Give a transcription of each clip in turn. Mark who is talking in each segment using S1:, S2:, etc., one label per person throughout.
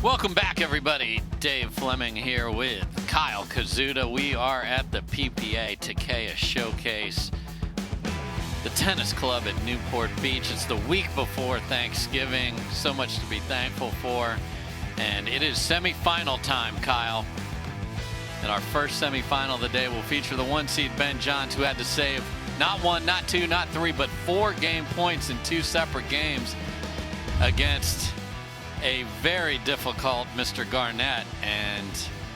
S1: Welcome back, everybody. Dave Fleming here with Kyle Kazuda. We are at the PPA Takeya Showcase, the tennis club at Newport Beach. It's the week before Thanksgiving. So much to be thankful for. And it is semifinal time, Kyle. And our first semifinal of the day will feature the one seed Ben Johns, who had to save not one, not two, not three, but 4 game points in 2 separate games against a very difficult Mr. Garnett. And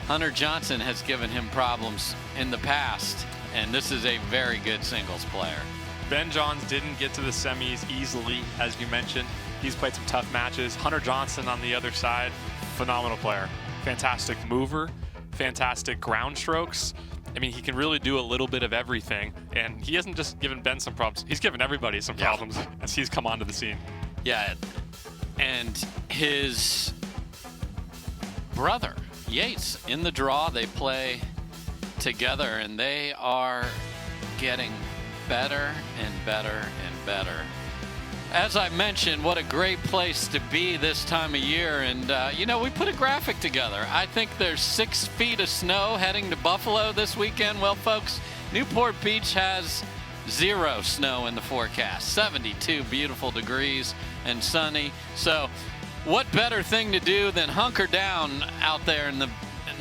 S1: Hunter Johnson has given him problems in the past, and this is a very good singles player.
S2: Ben Johns didn't get to the semis easily, as you mentioned. He's played some tough matches. Hunter Johnson on the other side, phenomenal player. Fantastic mover, fantastic ground strokes. I mean, he can really do a little bit of everything, and he hasn't just given Ben some problems. He's given everybody some problems as he's come onto the scene.
S1: Yeah, and his brother, Yates, in the draw. They play together, and they are getting better and better and better. As I mentioned, what a great place to be this time of year. And, you know, we put a graphic together. I think there's 6 feet of snow heading to Buffalo this weekend. Well, folks, Newport Beach has 0 snow in the forecast. 72 beautiful degrees and sunny. So what better thing to do than hunker down out there in the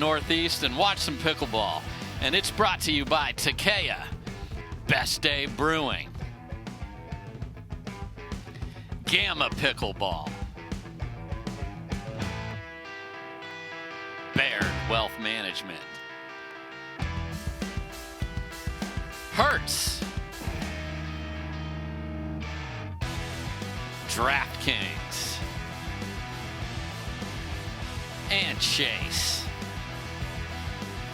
S1: Northeast and watch some pickleball. And it's brought to you by Takeya, Best Day Brewing, Gamma Pickleball, Baird Wealth Management, Hertz, DraftKings, and Chase.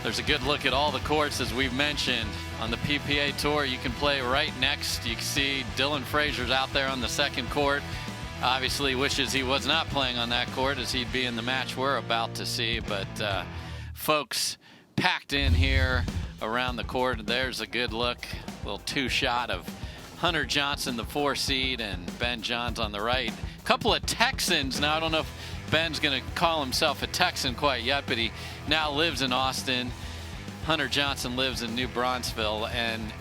S1: There's a good look at all the courts, as we've mentioned, on the PPA Tour. You can play right next. You can see Dylan Frazier's out there on the second court. Obviously wishes he was not playing on that court, as he'd be in the match we're about to see. But folks packed in here around the court. There's a good look, a little 2-shot of Hunter Johnson, the 4 seed, and Ben Johns on the right. A couple of Texans. Now, I don't know if Ben's going to call himself a Texan quite yet, but he now lives in Austin. Hunter Johnson lives in New Braunfels. And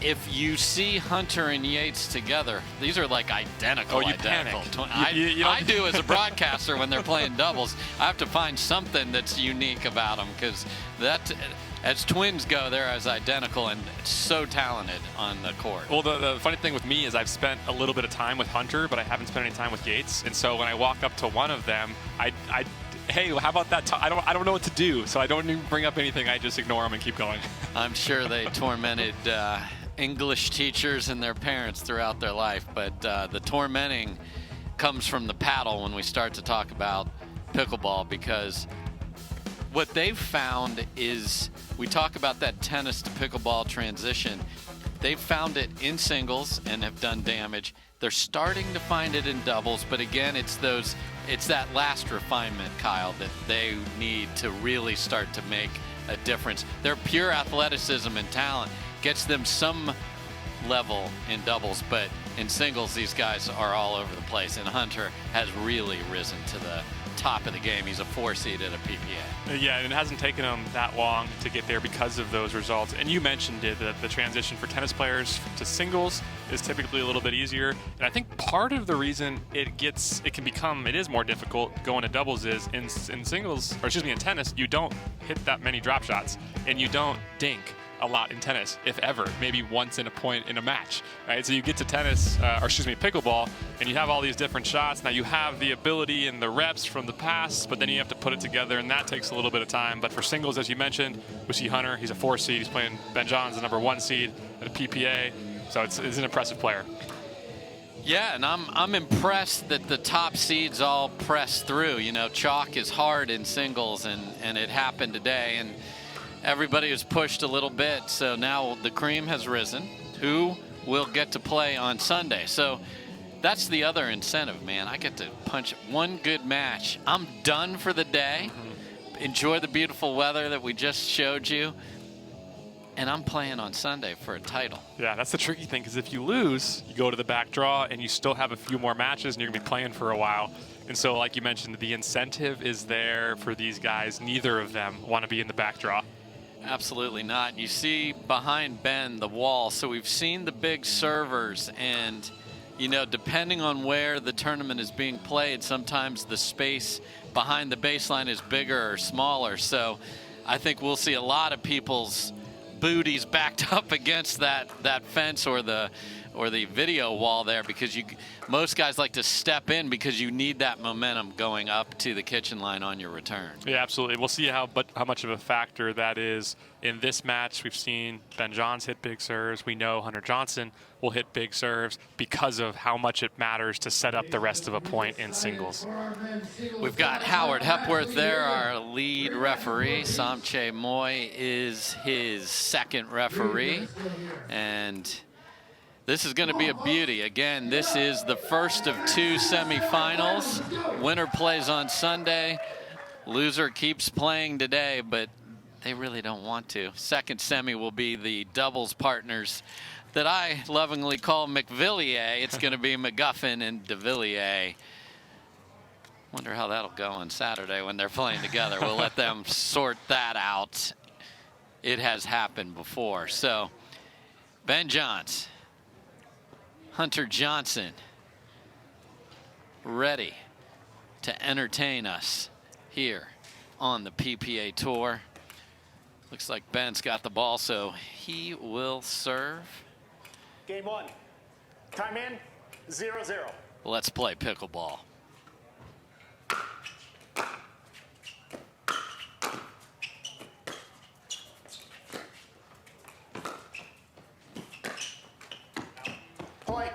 S1: if you see Hunter and Yates together, these are like identical.
S2: Oh, you
S1: identical.
S2: panic.
S1: I do as a broadcaster when they're playing doubles. I have to find something that's unique about them, because that, as twins go, they're as identical and so talented on the court.
S2: Well, the funny thing with me is I've spent a little bit of time with Hunter, but I haven't spent any time with Yates. And so when I walk up to one of them, hey, how about that? I don't know what to do, so I don't even bring up anything. I just ignore them and keep going.
S1: I'm sure they tormented English teachers and their parents throughout their life, but the tormenting comes from the paddle when we start to talk about pickleball, because what they've found is, we talk about that tennis to pickleball transition. They've found it in singles and have done damage. They're starting to find it in doubles, but again, it's that last refinement, Kyle, that they need to really start to make a difference. Their pure athleticism and talent gets them some level in doubles, but in singles, these guys are all over the place, and Hunter has really risen to the top of the game. He's a 4 seed at a PPA.
S2: Yeah, and it hasn't taken him that long to get there because of those results. And you mentioned it, that the transition for tennis players to singles is typically a little bit easier. And I think part of the reason it is more difficult going to doubles is in singles, or excuse me, in tennis, you don't hit that many drop shots, and you don't dink a lot in tennis, if ever, maybe once in a point in a match, right? So you get to pickleball, and you have all these different shots. Now you have the ability and the reps from the past, but then you have to put it together, and that takes a little bit of time. But for singles, as you mentioned, we see Hunter, he's a 4 seed. He's playing Ben Johns, the number 1 seed at a PPA. So it's an impressive player.
S1: Yeah, and I'm impressed that the top seeds all press through. You know, chalk is hard in singles, and it happened today. And everybody was pushed a little bit, so now the cream has risen. Who will get to play on Sunday? So that's the other incentive, man. I get to punch one good match. I'm done for the day. Enjoy the beautiful weather that we just showed you. And I'm playing on Sunday for a title.
S2: Yeah, that's the tricky thing, because if you lose, you go to the back draw, and you still have a few more matches, and you're going to be playing for a while. And so, like you mentioned, the incentive is there for these guys. Neither of them want to be in the back draw.
S1: Absolutely not. You see behind Ben the wall, so we've seen the big servers, and you know, depending on where the tournament is being played, sometimes the space behind the baseline is bigger or smaller. So I think we'll see a lot of people's booties backed up against that fence or the video wall there, because most guys like to step in because you need that momentum going up to the kitchen line on your return.
S2: Yeah, absolutely. We'll see how much of a factor that is in this match. We've seen Ben Johns hit big serves. We know Hunter Johnson will hit big serves because of how much it matters to set up the rest of a point in singles.
S1: We've got Howard Hepworth there, our lead referee. Samche Moy is his second referee, and this is going to be a beauty. Again, this is the first of 2 semifinals. Winner plays on Sunday. Loser keeps playing today, but they really don't want to. Second semi will be the doubles partners that I lovingly call McVilliers. It's going to be McGuffin and DeVilliers. Wonder how that'll go on Saturday when they're playing together. We'll let them sort that out. It has happened before. So, Ben Johns, Hunter Johnson, ready to entertain us here on the PPA Tour. Looks like Ben's got the ball, so he will serve.
S3: Game 1. Time in, 0-0.
S1: Let's play pickleball.
S3: Point.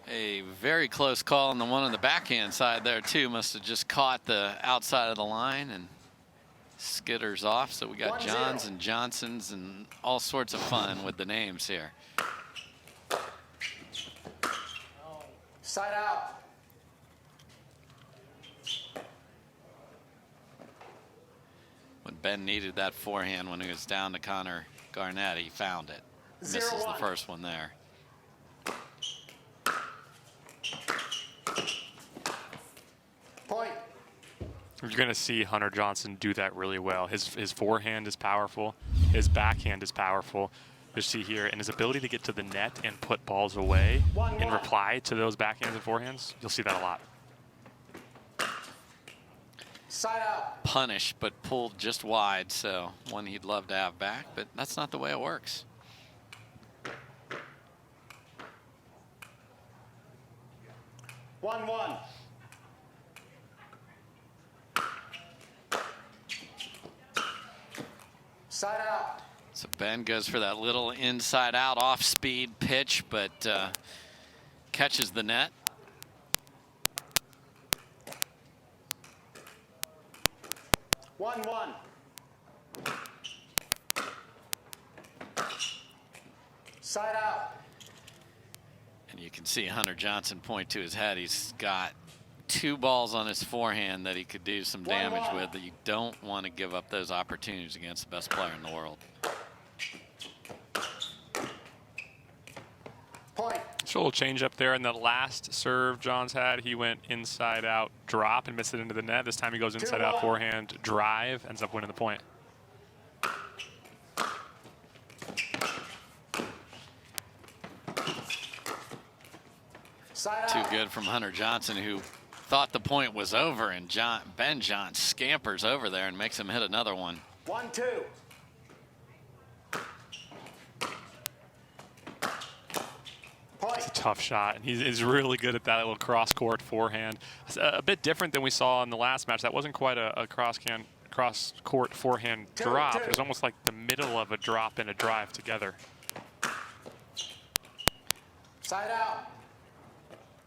S1: A very close call on the one on the backhand side there too. Must have just caught the outside of the line and skitters off. So we got
S3: 1-0.
S1: Johns and Johnsons and all sorts of fun with the names here.
S3: Side out.
S1: When Ben needed that forehand when he was down to Connor Garnett, he found it. Misses the
S3: 0-1.
S1: first one there.
S3: Point.
S2: You're going to see Hunter Johnson do that really well. His forehand is powerful. His backhand is powerful. You see here, and his ability to get to the net and put balls away in reply to those backhands and forehands, you'll see that a lot.
S3: Side out.
S1: Punished, but pulled just wide, so one he'd love to have back, but that's not the way it works.
S3: One. Side out.
S1: So Ben goes for that little inside out off speed pitch, but catches the net.
S3: One. Side out.
S1: And you can see Hunter Johnson point to his head. He's got 2 balls on his forehand that he could do some damage with. That you don't want to give up those opportunities against the best player in the world.
S3: Point.
S2: So a little change up there in the last serve Johns had. He went inside out drop and missed it into the net. This time he goes inside out forehand drive, ends up winning the point.
S3: Side
S1: Too
S3: out.
S1: good from Hunter Johnson, who thought the point was over, and Ben Johns scampers over there and makes him hit another one.
S3: 1-2.
S2: It's a tough shot, and he's really good at that little cross-court forehand. It's a bit different than we saw in the last match. That wasn't quite a cross-court forehand drop. It was almost like the middle of a drop and a drive together.
S3: Side out.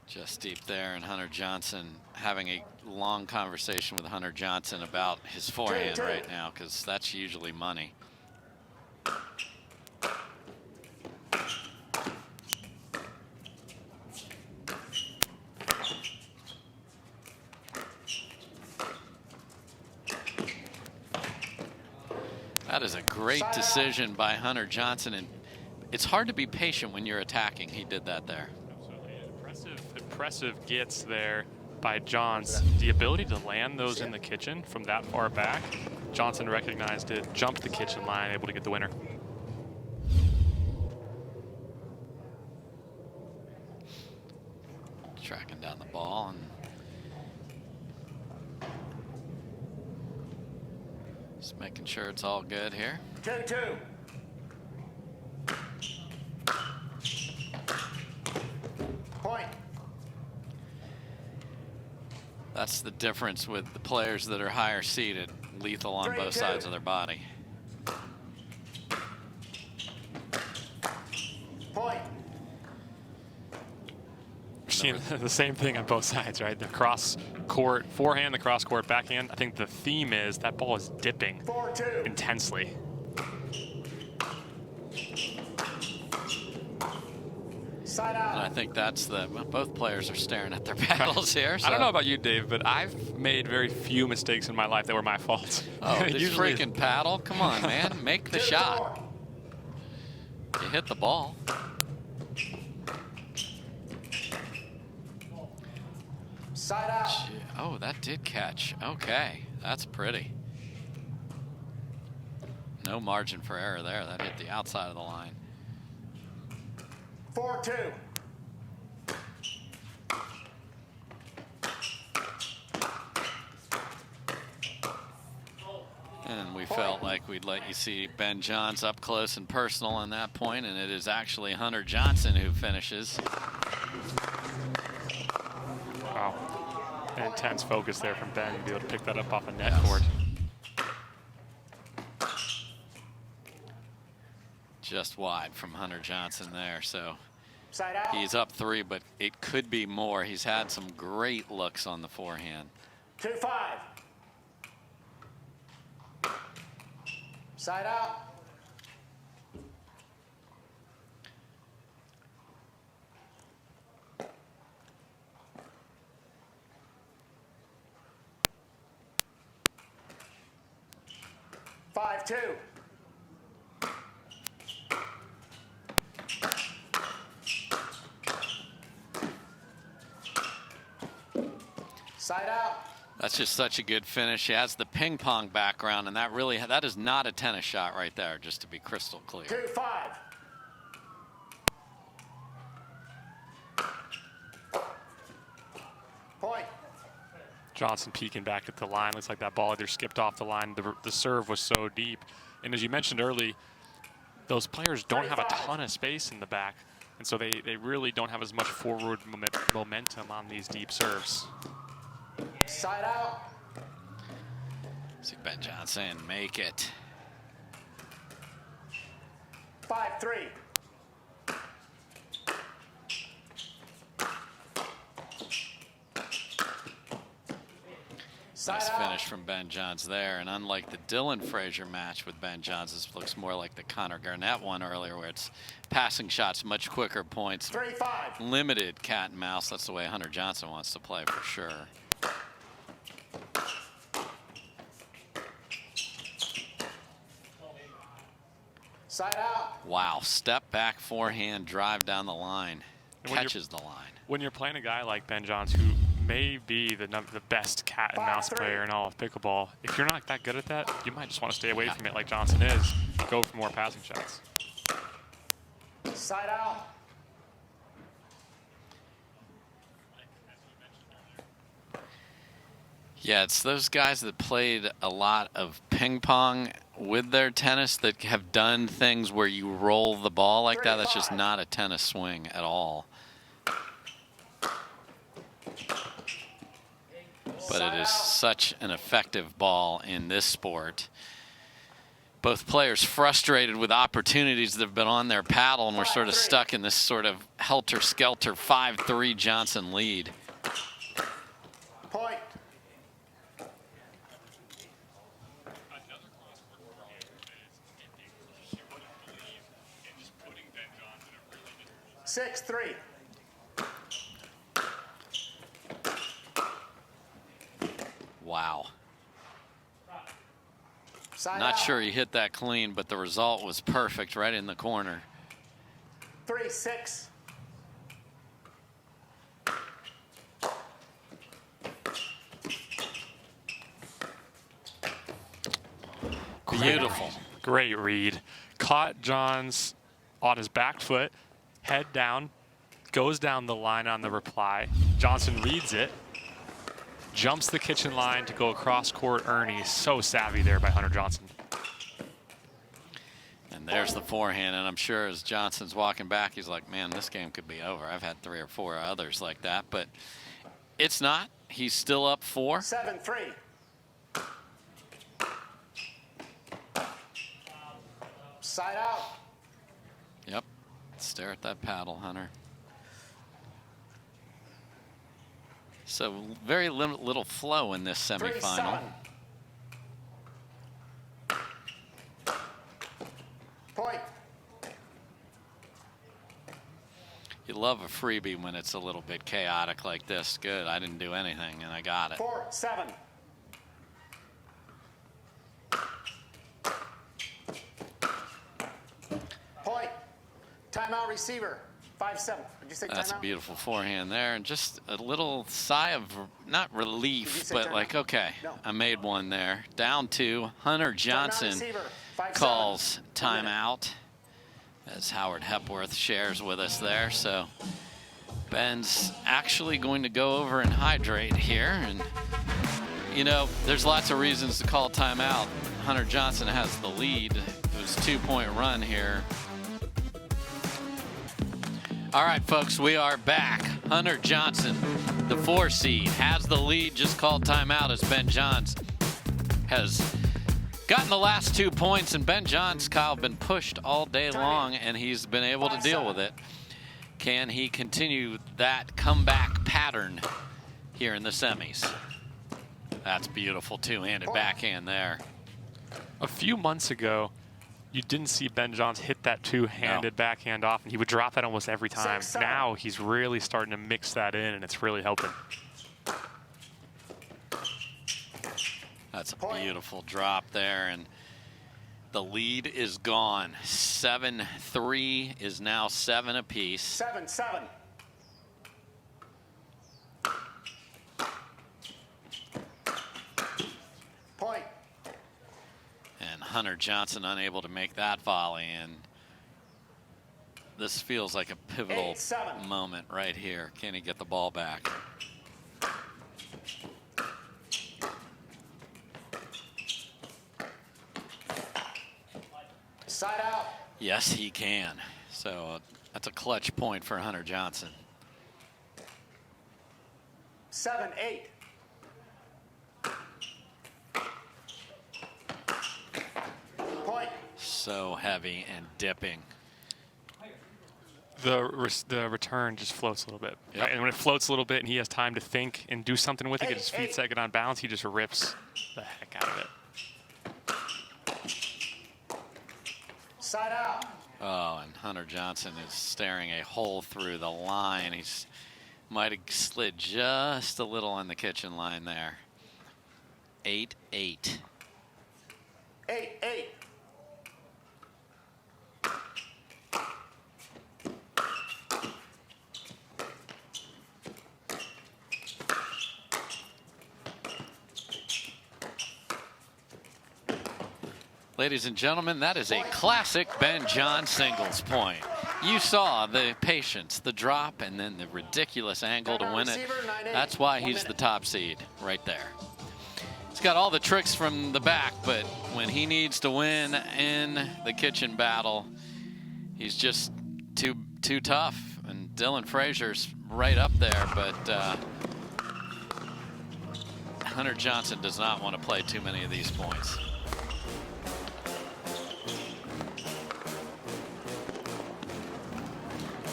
S1: Just deep there, and Hunter Johnson having a long conversation with Hunter Johnson about his forehand right now, because that's usually money. That is a great decision by Hunter Johnson, and it's hard to be patient when you're attacking. He did that there.
S2: Absolutely. Impressive gets there by Johns. The ability to land those in the kitchen from that far back, Johnson recognized it, jumped the kitchen line, able to get the winner.
S1: Tracking down the ball and just making sure it's all good here.
S3: 2-2. Point.
S1: That's the difference with the players that are higher seated, lethal on both sides of their body.
S3: Point.
S2: We're seeing the same thing on both sides, right? The cross court forehand, the cross court backhand. I think the theme is that ball is dipping
S3: 4-2.
S2: intensely.
S3: Side
S1: And
S3: out.
S1: I think that's both players are staring at their paddles here.
S2: I don't know
S1: so-
S2: about you, Dave, but I've made very few mistakes in my life that were my fault.
S1: Oh, this
S2: Usually-
S1: freaking paddle? Come on, man. Make the
S3: 2-4.
S1: shot. You hit the ball.
S3: Side out.
S1: Gee, oh, that did catch. Okay, that's pretty. No margin for error there. That hit the outside of the line.
S3: 4-2.
S1: And we felt like we'd let you see Ben Johns up close and personal on that point, and it is actually Hunter Johnson who finishes.
S2: Wow. An intense focus there from Ben to be able to pick that up off a net
S1: Yes.
S2: court.
S1: Just wide from Hunter Johnson there, so
S3: Side out.
S1: he's up 3, but it could be more. He's had some great looks on the forehand.
S3: 2-5. Side out. Five, 2. Side out.
S1: That's just such a good finish. He has the ping pong background, and that is not a tennis shot right there, just to be crystal clear.
S3: 2-5. Point.
S2: Johnson peeking back at the line. Looks like that ball either skipped off the line. The serve was so deep. And as you mentioned early, those players don't have a ton of space in the back. And so they really don't have as much forward momentum on these deep serves.
S3: Side out.
S1: See Ben Johnson make it.
S3: 5-3.
S1: Nice finish from Ben Johns there. And unlike the Dylan Frazier match with Ben Johns, this looks more like the Connor Garnett one earlier, where it's passing shots, much quicker points,
S3: 3-5.
S1: limited cat and mouse. That's the way Hunter Johnson wants to play for sure.
S3: Side out.
S1: Wow, step back forehand, drive down the line,
S2: And when
S1: catches the line.
S2: When you're playing a guy like Ben Johns, who may be the best cat and mouse
S3: 5-3.
S2: player in all of pickleball, if you're not that good at that, you might just want to stay away from it like Johnson is. Go for more passing shots.
S3: Side out.
S1: Yeah, it's those guys that played a lot of ping pong with their tennis that have done things where you roll the ball like that. That's just not a tennis swing at all. But it is such an effective ball in this sport. Both players frustrated with opportunities that have been on their paddle, and we're sort of stuck in this sort of helter-skelter 5-3 Johnson lead.
S3: Point. Six, 3.
S1: Wow.
S3: Side
S1: Not
S3: out.
S1: sure he hit that clean, but the result was perfect right in the corner.
S3: 3-6.
S1: Beautiful.
S2: Great read. Caught Johns on his back foot, head down, goes down the line on the reply. Johnson reads it, jumps the kitchen line to go across court. Ernie, so savvy there by Hunter Johnson.
S1: And there's the forehand, and I'm sure as Johnson's walking back, he's like, man, this game could be over. I've had 3 or 4 others like that, but it's not. He's still up 4.
S3: 7-3. Side out.
S1: Yep. Stare at that paddle, Hunter. So very little flow in this semifinal.
S3: 3-7. Point.
S1: You love a freebie when it's a little bit chaotic like this. Good, I didn't do anything and I got it.
S3: 4-7. Point. Timeout receiver. 5-7. Did you say timeout?
S1: That's a beautiful forehand there, and just a little sigh of, not relief, but like, okay,
S3: No.
S1: I made one there. Down 2. Hunter Johnson
S3: receiver. 5-7.
S1: calls timeout, as Howard Hepworth shares with us there. So Ben's actually going to go over and hydrate here, and you know, there's lots of reasons to call timeout. Hunter Johnson has the lead. It was a 2-point run here. All right, folks, we are back. Hunter Johnson, the 4 seed, has the lead. Just called timeout as Ben Johns has gotten the last 2 points, and Ben Johns, Kyle, been pushed all day long, and he's been able to deal with it. Can he continue that comeback pattern here in the semis? That's beautiful, 2-handed backhand there.
S2: A few months ago, you didn't see Ben Johns hit that 2-handed backhand off, and he would drop that almost every time.
S3: 6-7.
S2: Now he's really starting to mix that in, and it's really helping.
S1: That's a beautiful drop there, and the lead is gone. 7-3 is now 7 apiece.
S3: 7-7. Point.
S1: And Hunter Johnson unable to make that volley, and this feels like a pivotal
S3: 8-7.
S1: moment right here. Can he get the ball back?
S3: Side out.
S1: Yes, he can. So that's a clutch point for Hunter Johnson.
S3: 7-8. Point.
S1: So heavy and dipping.
S2: The return just floats a little bit.
S1: Yep.
S2: Right? And when it floats a little bit and he has time to think and do something with it, get his feet
S3: 8-8.
S2: set, get on balance, he just rips the heck out of it.
S3: Side out.
S1: Oh, and Hunter Johnson is staring a hole through the line. He's might have slid just a little on the kitchen line there. 8-8.
S3: 8-8.
S1: Ladies and gentlemen, that is a classic Ben Johns singles point. You saw the patience, the drop, and then the ridiculous angle to win it. That's why he's the top seed right there. He's got all the tricks from the back, but when he needs to win in the kitchen battle, he's just too tough. And Dylan Frazier's right up there, but Hunter Johnson does not want to play too many of these points.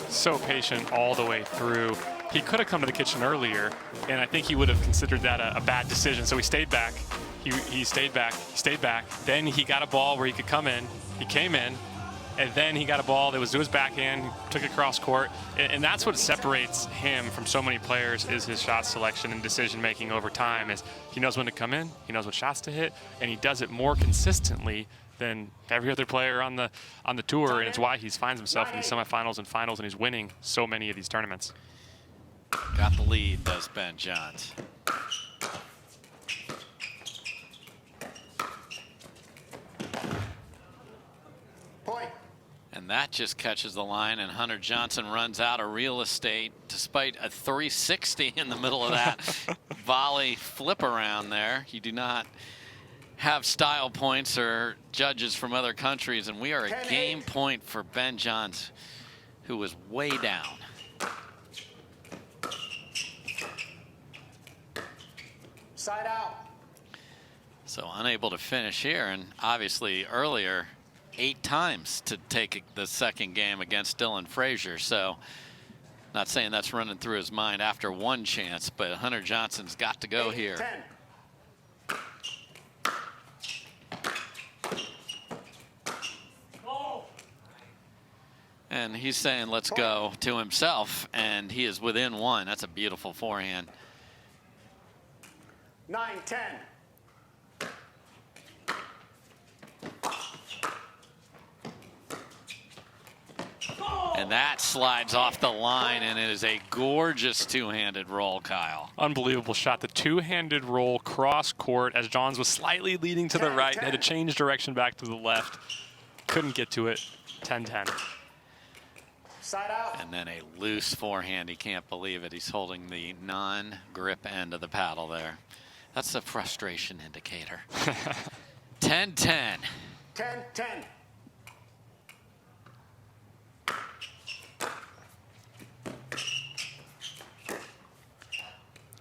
S2: So patient all the way through. He could have come to the kitchen earlier, and I think he would have considered that a bad decision. So he stayed back. He stayed back. He stayed back. Then he got a ball where he could come in. He came in, and then he got a ball that was to his backhand, took it cross court, and that's what separates him from so many players is his shot selection and decision making over time. Is he knows when to come in, he knows what shots to hit, and he does it more consistently than every other player on the tour, and it's why he finds himself in these semifinals and finals, and he's winning so many of these tournaments.
S1: Got the lead, does Ben Johns. And that just catches the line, and Hunter Johnson runs out of real estate despite a 360 in the middle of that volley flip around there. You do not have style points or judges from other countries, and we are a game point for Ben Johns, who was way down.
S3: Side out.
S1: So unable to finish here, and obviously earlier 8 times to take the second game against Dylan Frazier. So not saying that's running through his mind after one chance, but Hunter Johnson's got to go here.
S3: 10.
S1: And he's saying let's go to himself, and he is within 1. That's a beautiful forehand.
S3: 9-10.
S1: And that slides off the line, and it is a gorgeous two-handed roll, Kyle.
S2: Unbelievable shot. The two-handed roll cross court as Johns was slightly leading to the right, had to change direction back to the left. Couldn't get to it. 10-10.
S3: Side out.
S1: And then a loose forehand. He can't believe it. He's holding the non-grip end of the paddle there. That's a frustration indicator. 10-10.
S3: 10-10.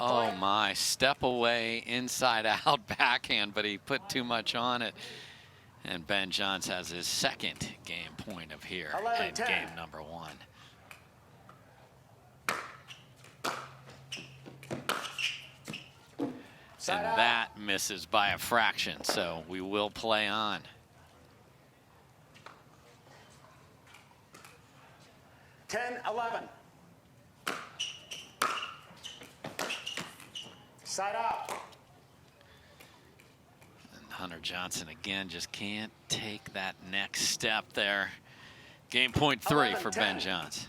S1: Oh my, step away, inside out backhand, but he put too much on it. And Ben Johns has his second game point of here in game number 1. And that misses by a fraction, so we will play on.
S3: 10-11. Side out.
S1: And Hunter Johnson again just can't take that next step there. Game point 3 for Ben Johns.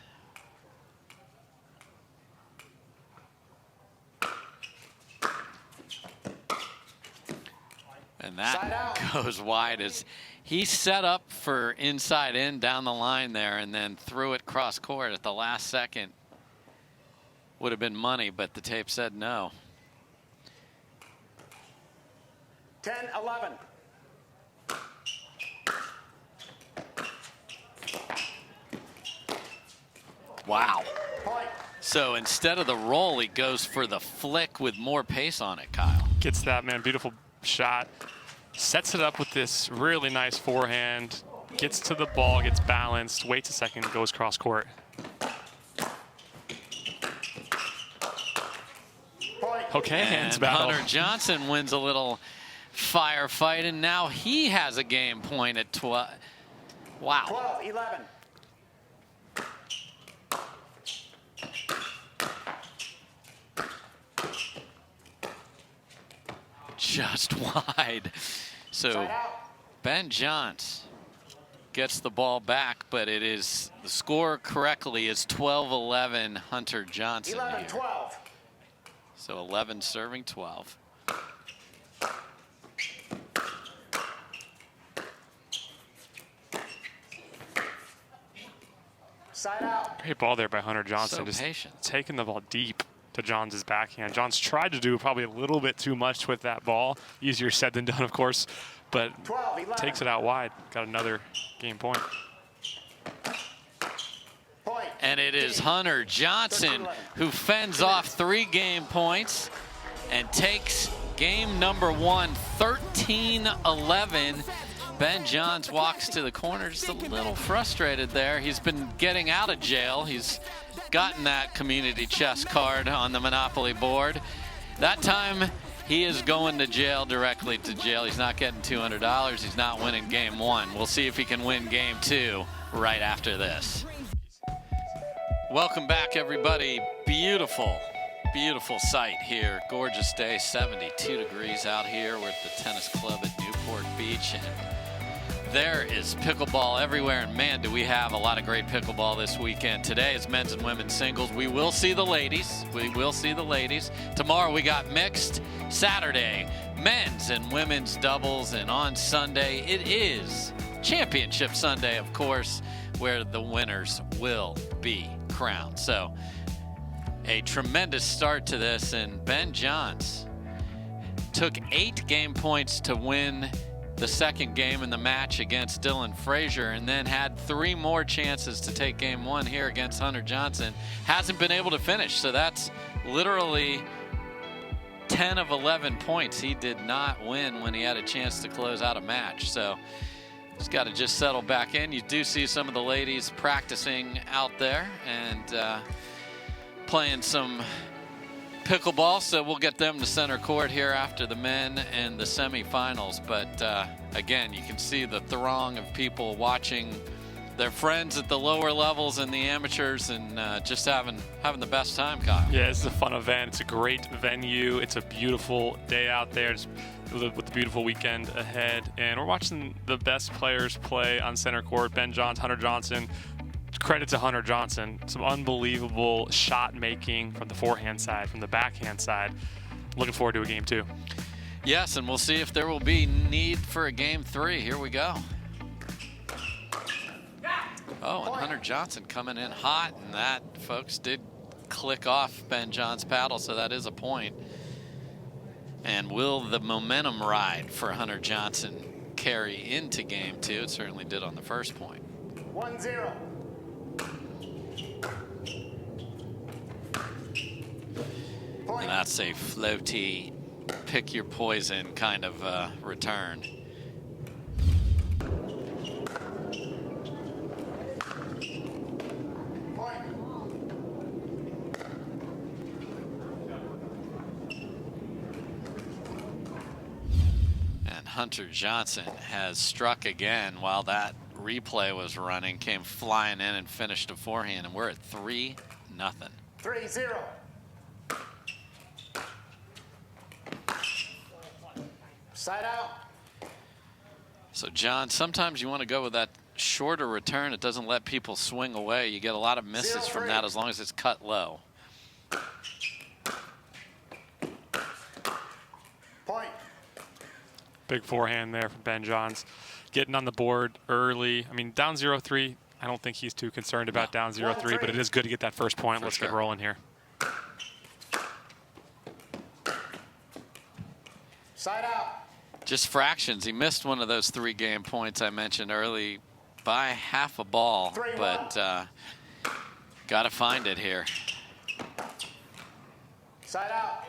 S1: And that goes wide as he set up for inside in down the line there and then threw it cross court at the last second. Would have been money, but the tape said no.
S3: 10-11.
S1: Wow.
S3: Point.
S1: So instead of the roll, he goes for the flick with more pace on it, Kyle.
S2: Gets that, man. Beautiful shot. Sets it up with this really nice forehand. Gets to the ball, gets balanced, waits a second, goes cross court. Okay, hands battle.
S1: Hunter Johnson wins a little firefight, and now he has a game point at 12. Wow.
S3: 12-11.
S1: Just wide. So Ben Johns gets the ball back, but it is, the score correctly is 12-11 Hunter Johnson
S3: 11-12.
S1: here. So 11 serving 12.
S3: Side out.
S2: Great ball there by Hunter Johnson.
S1: So
S2: just
S1: patient.
S2: taking the ball deep to Johns' backhand. Johns tried to do probably a little bit too much with that ball. Easier said than done, of course, but
S3: 12-11.
S2: takes it out wide. Got another game point.
S3: Point.
S1: And it is Hunter Johnson who fends off 3 game points and takes game number 1, 13-11. Ben Johns walks to the corner just a little frustrated there. He's been getting out of jail. He's gotten that community chest card on the Monopoly board. That time he is going to jail, directly to jail. He's not getting $200. He's not winning game 1. We'll see if he can win game 2 right after this. Welcome back, everybody. Beautiful, beautiful sight here. Gorgeous day, 72 degrees out here. We're at the tennis club at Newport Beach, and there is pickleball everywhere, and man, do we have a lot of great pickleball this weekend. Today is men's and women's singles. We will see the ladies. Tomorrow we got mixed. Saturday, men's and women's doubles, and on Sunday it is Championship Sunday, of course. where the winners will be crowned. So a tremendous start to this, and Ben Johns took 8 game points to win the second game in the match against Dylan Frazier, and then had 3 more chances to take game 1 here against Hunter Johnson. Hasn't been able to finish, so that's literally 10 of 11 points he did not win when he had a chance to close out a match. So he's got to just settle back in. You do see some of the ladies practicing out there and playing some pickleball, so we'll get them to center court here after the men and the semifinals. But again, you can see the throng of people watching their friends at the lower levels and the amateurs, and just having the best time, Kyle.
S2: Yeah, it's a fun event. It's a great venue. It's a beautiful day out there with a beautiful weekend ahead. And we're watching the best players play on center court. Ben Johns, Hunter Johnson. Credit to Hunter Johnson. Some unbelievable shot making from the forehand side, from the backhand side. Looking forward to a game 2.
S1: Yes, and we'll see if there will be need for a game 3. Here we go. Oh, and Hunter Johnson coming in hot, and that, folks, did click off Ben John's paddle, so that is a point. And will the momentum ride for Hunter Johnson carry into game 2? It certainly did on the first point.
S3: 1-0.
S1: And that's a floaty, pick your poison kind of return. And Hunter Johnson has struck again while that replay was running, came flying in and finished a forehand, and we're at 3-0.
S3: 3-0. Side out.
S1: So, John, sometimes you want to go with that shorter return. It doesn't let people swing away. You get a lot of misses from that as long as it's cut low.
S3: Point.
S2: Big forehand there from Ben Johns. Getting on the board early. I mean, down 0-3. I don't think he's too concerned about down 0-3, but it is good to get that first point. Let's get rolling here.
S3: Side out.
S1: Just fractions. He missed one of those 3 game points I mentioned early by half a ball, but got to find it here.
S3: Side out.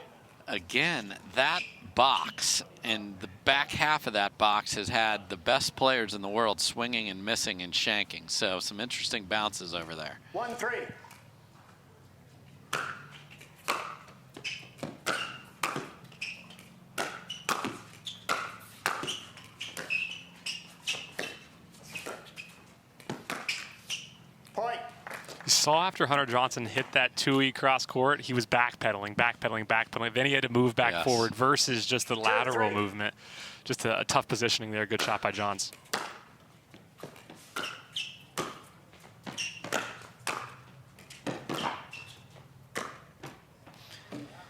S1: Again, that box and the back half of that box has had the best players in the world swinging and missing and shanking. So some interesting bounces over there.
S3: 1-3. Point.
S2: You saw after Hunter Johnson hit that 2E cross court, he was backpedaling. Then he had to move back forward versus just the lateral movement. Just a tough positioning there. Good shot by Johns.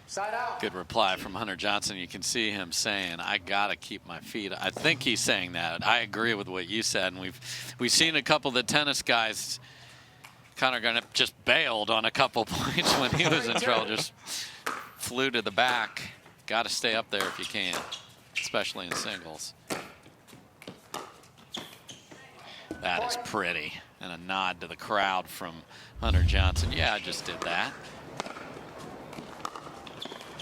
S3: Side out.
S1: Good reply from Hunter Johnson. You can see him saying, I got to keep my feet. I think he's saying that. I agree with what you said. And we've seen a couple of the tennis guys kind of going to just bailed on a couple points when he was in trouble. Just flew to the back. Got to stay up there if you can, especially in singles. That is pretty. And a nod to the crowd from Hunter Johnson. Yeah, I just did that.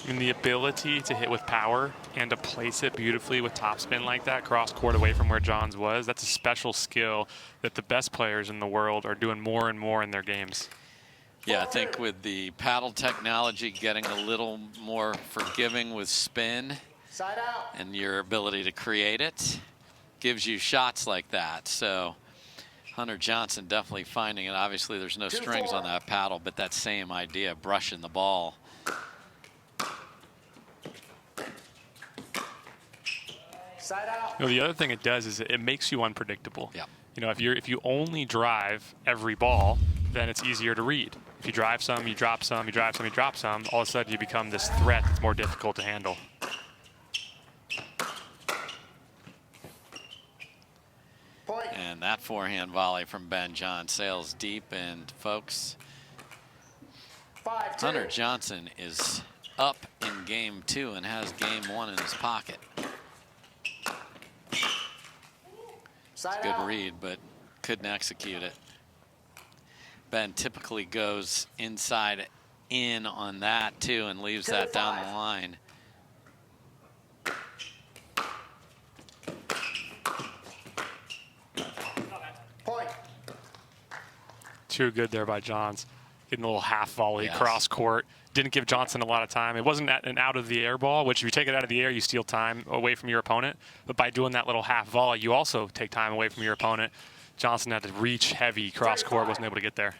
S2: And the ability to hit with power and to place it beautifully with topspin like that, cross court away from where Johns was, that's a special skill that the best players in the world are doing more and more in their games.
S1: Yeah, I think with the paddle technology getting a little more forgiving with spin
S3: Side out.
S1: and your ability to create it gives you shots like that. So Hunter Johnson definitely finding it. Obviously, there's no strings on that paddle, but that same idea, brushing the ball.
S3: Side out.
S2: You know, the other thing it does is it makes you unpredictable.
S1: Yep.
S2: You know, if you only drive every ball, then it's easier to read. If you drive some, you drop some, you drive some, you drop some, all of a sudden you become this threat that's more difficult to handle.
S3: Point.
S1: And that forehand volley from Ben John sails deep. And folks,
S3: 5-2.
S1: Hunter Johnson is up in game 2 and has game 1 in his pocket.
S3: Side
S1: Good
S3: out.
S1: read, but couldn't execute it. Ben typically goes inside in on that too and leaves that down the line.
S3: Point.
S2: Too good there by Johns. Getting a little half volley
S1: Yes.
S2: cross court. Didn't give Johnson a lot of time. It wasn't an out of the air ball, which if you take it out of the air, you steal time away from your opponent. But by doing that little half volley, you also take time away from your opponent. Johnson had to reach heavy cross court, wasn't able to get there.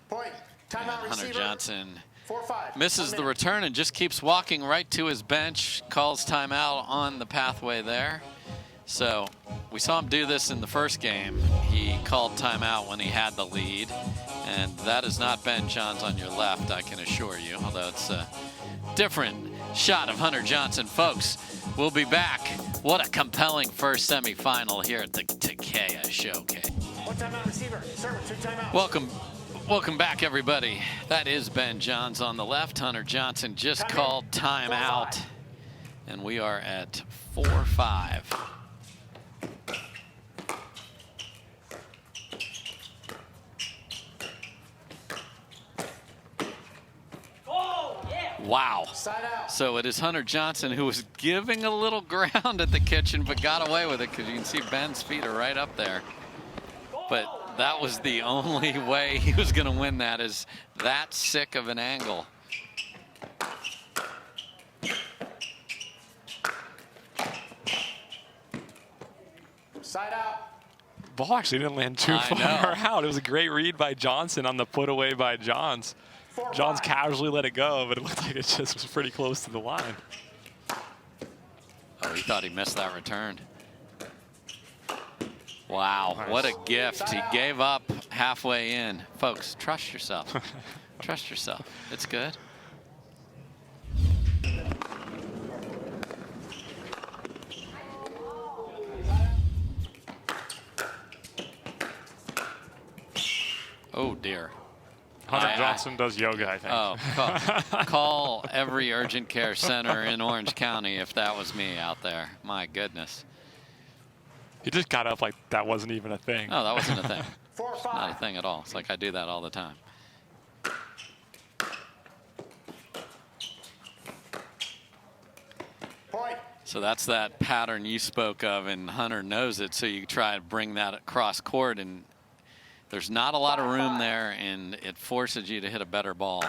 S3: Point.
S1: And
S3: Timeout
S1: Hunter
S3: receiver.
S1: Johnson
S3: 4-5.
S1: misses
S3: 1
S1: the
S3: minute.
S1: return and just keeps walking right to his bench, calls timeout on the pathway there. So we saw him do this in the first game. He called timeout when he had the lead, and that is not Ben Johns on your left, I can assure you, although it's a different shot of Hunter Johnson. Folks, we'll be back. What a compelling first semifinal here at the Takeya Showcase.
S3: 1 timeout receiver. Server, 2 timeouts.
S1: Welcome back, everybody. That is Ben Johns on the left. Hunter Johnson just
S3: Time
S1: called
S3: in.
S1: timeout,
S3: 4-5.
S1: and we are at 4-5. Wow.
S3: Side out.
S1: So it is Hunter Johnson who was giving a little ground at the kitchen, but got away with it because you can see Ben's feet are right up there. But that was the only way he was going to win that, is that sick of an angle.
S3: Side out.
S2: Ball actually didn't land too
S1: I
S2: far
S1: know.
S2: out. It was a great read by Johnson on the put away by Johns.
S3: 4-5.
S2: Johns casually let it go, but it looked like it just was pretty close to the line.
S1: Oh, he thought he missed that return. Wow, what a gift. He gave up halfway in. Folks, trust yourself. Trust yourself. It's good. Oh, dear.
S2: Hunter Johnson does yoga, I think.
S1: Oh, call every urgent care center in Orange County if that was me out there. My goodness.
S2: He just got up like that wasn't even a thing.
S1: No, that wasn't a thing.
S3: 4-5.
S1: Not a thing at all. It's like I do that all the time.
S3: Point.
S1: So that's that pattern you spoke of, and Hunter knows it, so you try to bring that across court, and there's not a lot of room there, and it forces you to hit a better ball.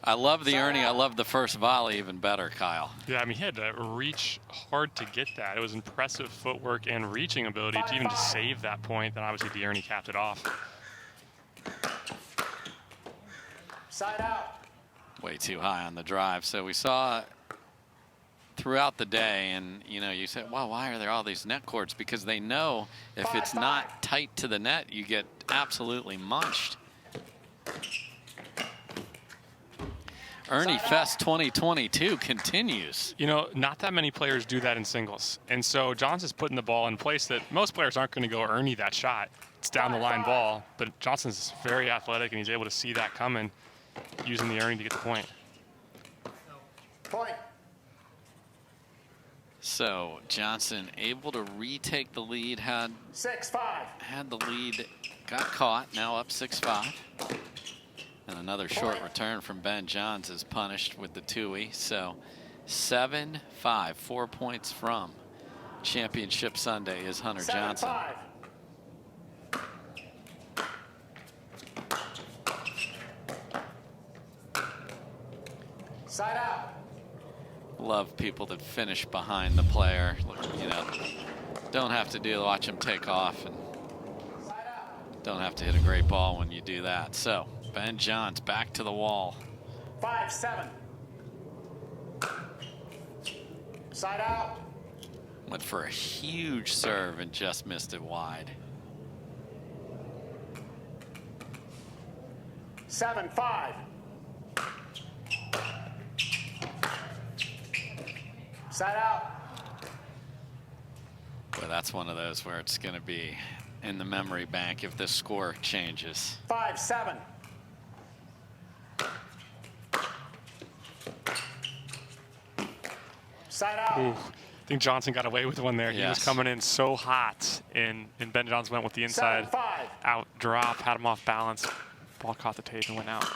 S1: I love the Ernie. I love the first volley even better, Kyle.
S2: Yeah, I mean, he had to reach hard to get that. It was impressive footwork and reaching ability to even just save that point. Then obviously the Ernie capped it off.
S3: Side out.
S1: Way too high on the drive. So we saw throughout the day, and you said, well, why are there all these net cords? Because they know if it's not tight to the net, you get absolutely munched. Ernie Fest 2022 continues.
S2: Not that many players do that in singles. And so Johnson's putting the ball in a place that most players aren't going to go Ernie that shot. It's down the line ball, but Johnson's very athletic, and he's able to see that coming, using the Ernie to get the point.
S3: Point.
S1: So Johnson able to retake the lead, had
S3: 6-5.
S1: the lead, got caught, now up 6-5. And another short return from Ben Johns is punished with the two-y. So 7-5, 4 points from Championship Sunday is Hunter Johnson.
S3: 7-5. Side out.
S1: Love people that finish behind the player. Don't have to watch them take off, and
S3: Side out.
S1: don't have to hit a great ball when you do that. So Ben Johns back to the wall.
S3: 5-7. Side out.
S1: Went for a huge serve and just missed it wide.
S3: 7-5. Side out.
S1: Well, that's one of those where it's going to be in the memory bank if this score changes.
S3: 5-7. Side out.
S2: Ooh, I think Johnson got away with one there. He was
S1: Yes.
S2: coming in so hot, and Ben Johnson went with the inside
S3: 7-5.
S2: out drop, had him off balance. Ball caught the tape and went out.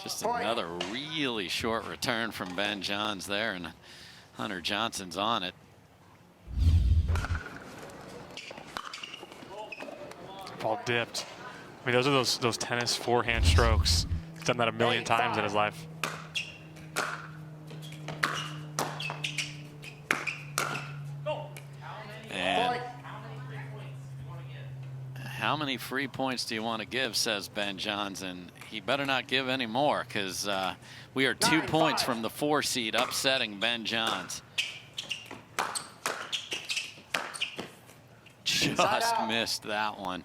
S1: Just another really short return from Ben Johns there, and Hunter Johnson's on it.
S2: Ball dipped. I mean, those are those tennis forehand strokes. He's done that a million times in his life.
S1: And how many free points do you want to give, says Ben Johns, and he better not give any more, because we are 2 points from the 4 seed upsetting Ben Johns. Just missed that one.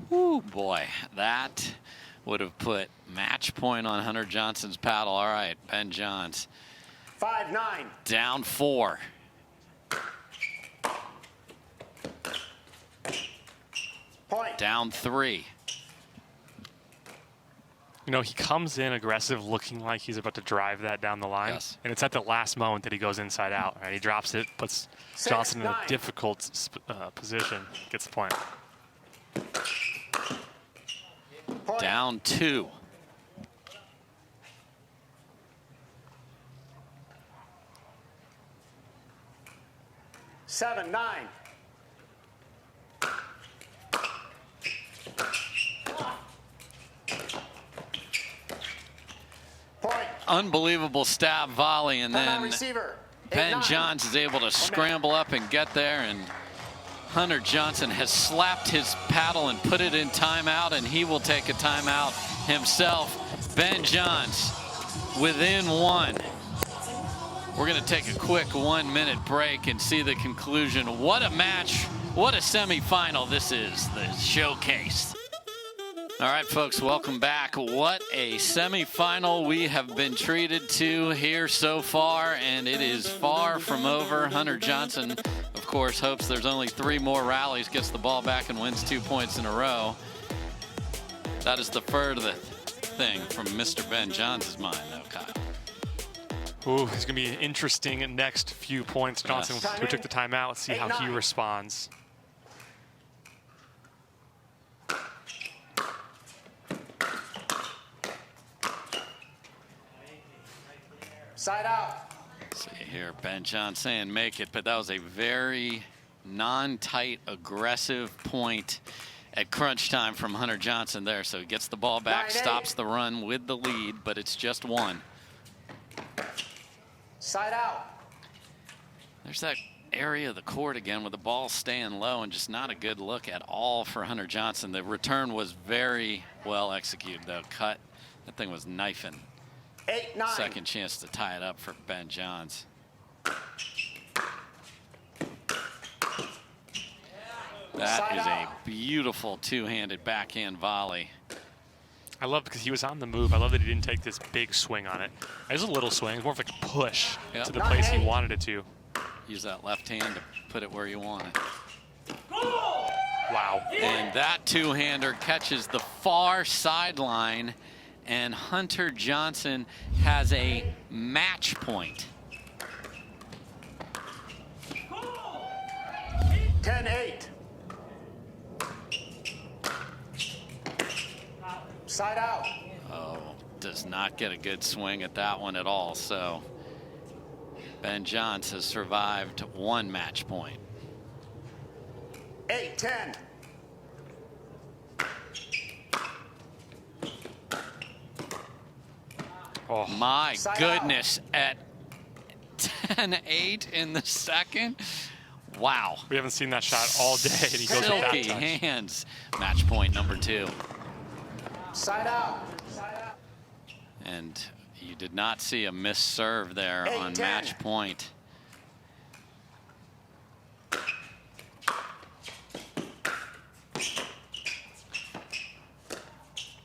S1: Woo, boy, that would have put match point on Hunter Johnson's paddle. All right, Ben Johns.
S3: 5-9.
S1: Down 4.
S3: Point.
S1: Down 3.
S2: You know, he comes in aggressive, looking like he's about to drive that down the line.
S1: Yes.
S2: And it's at the last moment that he goes inside out. Right? He drops it, puts Johnson in a
S3: 6-9.
S2: difficult position, gets the point.
S3: Point.
S1: Down 2.
S3: Seven, 9. Point.
S1: Unbelievable stab volley, and
S3: Timeout
S1: then
S3: receiver.
S1: Ben
S3: 8-9.
S1: Johns is able to scramble up and get there, and Hunter Johnson has slapped his paddle and put it in timeout, and he will take a timeout himself. Ben Johns within 1. We're going to take a quick 1-minute break and see the conclusion. What a match. What a semifinal this is, the showcase. All right, folks, welcome back. What a semifinal we have been treated to here so far, and it is far from over. Hunter Johnson, of course, hopes there's only 3 more rallies, gets the ball back and wins 2 points in a row. That is the furthest thing from Mr. Ben Johns' mind, though, Kyle.
S2: Ooh, it's going to be interesting next few points. Johnson,
S1: Yes.
S2: who took the timeout, let's see how he
S3: 8-9.
S2: responds.
S3: Side out.
S1: See here, Ben Johns saying make it, but that was a very non-tight, aggressive point at crunch time from Hunter Johnson there. So he gets the ball back,
S3: 9-8.
S1: stops the run with the lead, but it's just 1.
S3: Side out.
S1: There's that area of the court again with the ball staying low and just not a good look at all for Hunter Johnson. The return was very well executed, though. Cut. That thing was knifing.
S3: 8-9.
S1: Second chance to tie it up for Ben Johns. That is a beautiful 2-handed backhand volley.
S2: I love because he was on the move. I love that he didn't take this big swing on it. It was a little swing. It was more of like a push
S1: Yep.
S2: to the place he wanted it to.
S1: Use that left hand to put it where you want it.
S2: Wow.
S1: And that 2-hander catches the far sideline, and Hunter Johnson has a match point.
S3: 10-8. Side out.
S1: Oh, does not get a good swing at that one at all. So Ben Johns has survived 1 match point.
S3: 8-10.
S2: Oh,
S1: My
S3: Side
S1: goodness, at 10-8 in the second. Wow.
S2: we haven't seen that shot all day, and he goes with that
S1: Silky
S2: touch.
S1: hands. Match point number 2.
S3: Side out. Side out.
S1: And you did not see a missed serve there
S3: 8-10.
S1: on match point.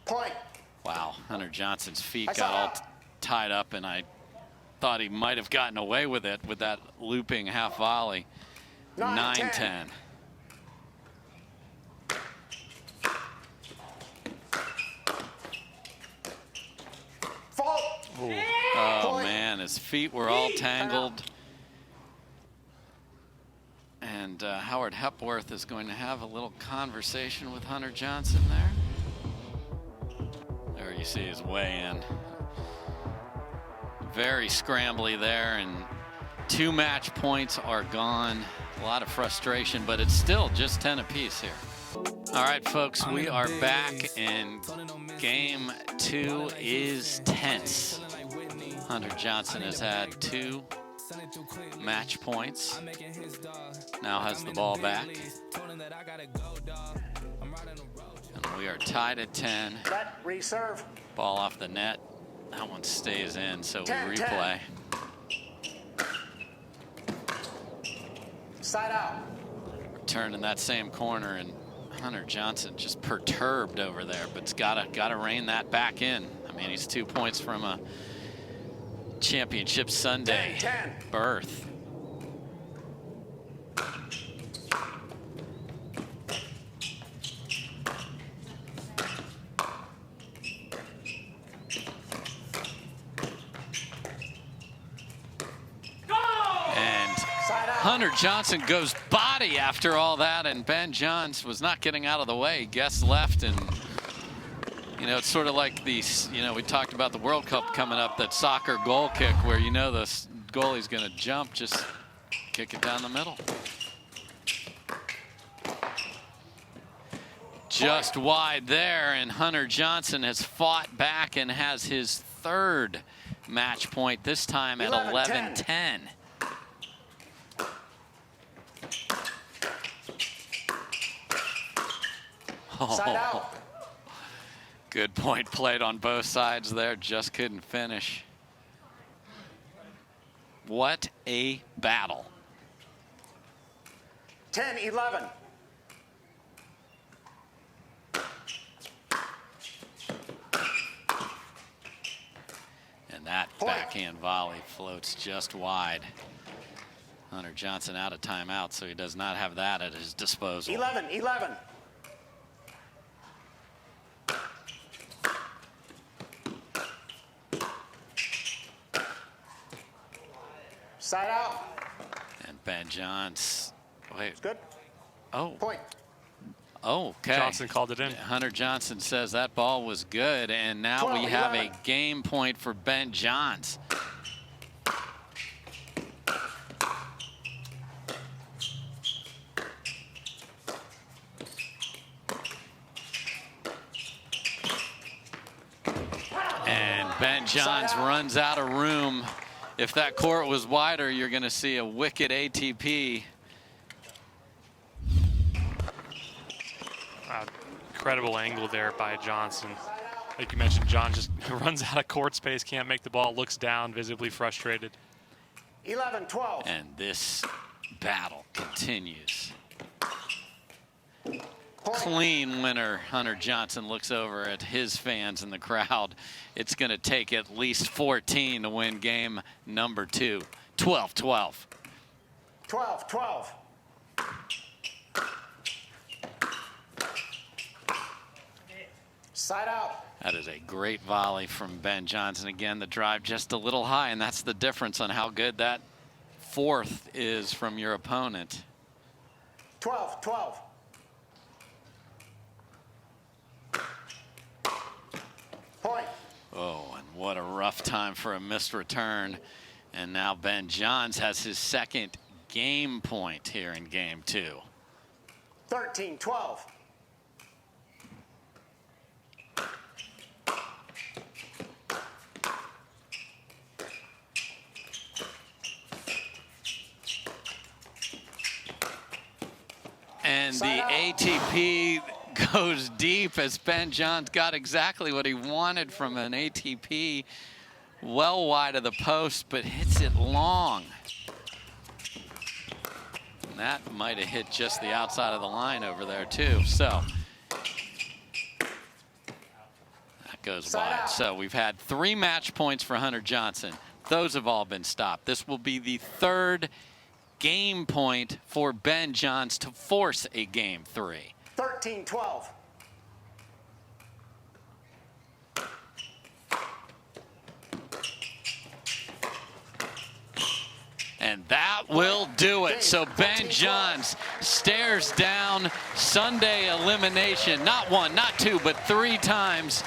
S3: Point.
S1: Hunter Johnson's feet
S3: I
S1: got
S3: saw
S1: all
S3: out.
S1: tied up, and I thought he might have gotten away with it with that looping half volley. 9-10.
S3: Fault.
S1: Oh man, his feet were all tangled. And Howard Hepworth is going to have a little conversation with Hunter Johnson there. There you see his weigh in. Very scrambly there, and 2 match points are gone. A lot of frustration, but it's still just 10 apiece here. All right, folks, we are back, and game 2 is tense. Hunter Johnson has had 2 match points. Now has the ball back. And we are tied at 10.
S3: Let reserve.
S1: Ball off the net. That one stays in, so we
S3: 10,
S1: replay.
S3: 10. Side out.
S1: Return in that same corner, and Hunter Johnson just perturbed over there, but's gotta rein that back in. I mean, he's 2 points from a championship Sunday
S3: 10.
S1: berth. Hunter Johnson goes body after all that, and Ben Johns was not getting out of the way. Guess left, and you know, it's sort of like these, you know, we talked about the World Cup coming up, that soccer goal kick where you know the goalie's going to jump, just kick it down the middle. Just wide there, and Hunter Johnson has fought back and has his 3rd match point, this time at 11-10.
S3: Side out.
S1: Good point played on both sides there, just couldn't finish. What a battle.
S3: 10-11.
S1: And that backhand volley floats just wide. Hunter Johnson out of timeout, so he does not have that at his disposal.
S3: 11-11. Side out.
S1: And Ben Johns, wait.
S3: It's good.
S1: Oh.
S3: Point.
S1: Oh, okay.
S2: Johnson called it in.
S1: Hunter Johnson says that ball was good, and now
S3: 12,
S1: we have
S3: 11.
S1: a game point for Ben Johns. And Ben Johns runs out of room. If that court was wider, you're going to see a wicked ATP.
S2: Incredible angle there by Johnson. Like you mentioned, John just runs out of court space, can't make the ball, looks down, visibly frustrated.
S3: 11-12.
S1: And this battle continues. Clean winner. Hunter Johnson looks over at his fans in the crowd. It's going to take at least 14 to win game number 2. 12-12.
S3: 12-12. Side out.
S1: That is a great volley from Ben Johnson. Again, the drive just a little high, and that's the difference on how good that 4th is from your opponent.
S3: 12-12. Point.
S1: Oh, and what a rough time for a missed return. And now Ben Johns has his 2nd game point here in game 2.
S3: 13-12.
S1: And the ATP goes deep as Ben Johns got exactly what he wanted from an ATP, well wide of the post, but hits it long. And that might have hit just the outside of the line over there too. So that goes
S3: Side
S1: wide.
S3: out.
S1: So we've had 3 match points for Hunter Johnson. Those have all been stopped. This will be the 3rd game point for Ben Johns to force a game 3.
S3: 13-12.
S1: And that will do it. So Ben Johns stares down Sunday elimination, not 1, not 2, but 3 times,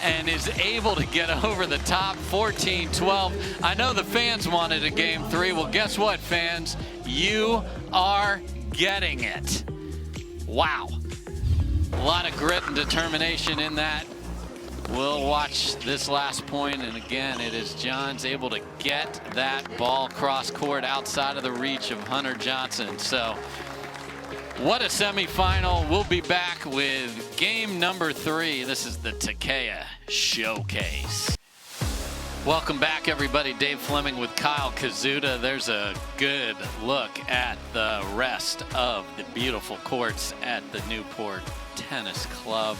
S1: and is able to get over the top. 14-12. I know the fans wanted a game 3. Well, guess what, fans? You are getting it. Wow. A lot of grit and determination in that. We'll watch this last point, and again, it is Johns able to get that ball cross court outside of the reach of Hunter Johnson. So what a semifinal. We'll be back with game number 3. This is the Takeya Showcase. Welcome back, everybody. Dave Fleming with Kyle Kazuda. There's a good look at the rest of the beautiful courts at the Newport Tennis Club.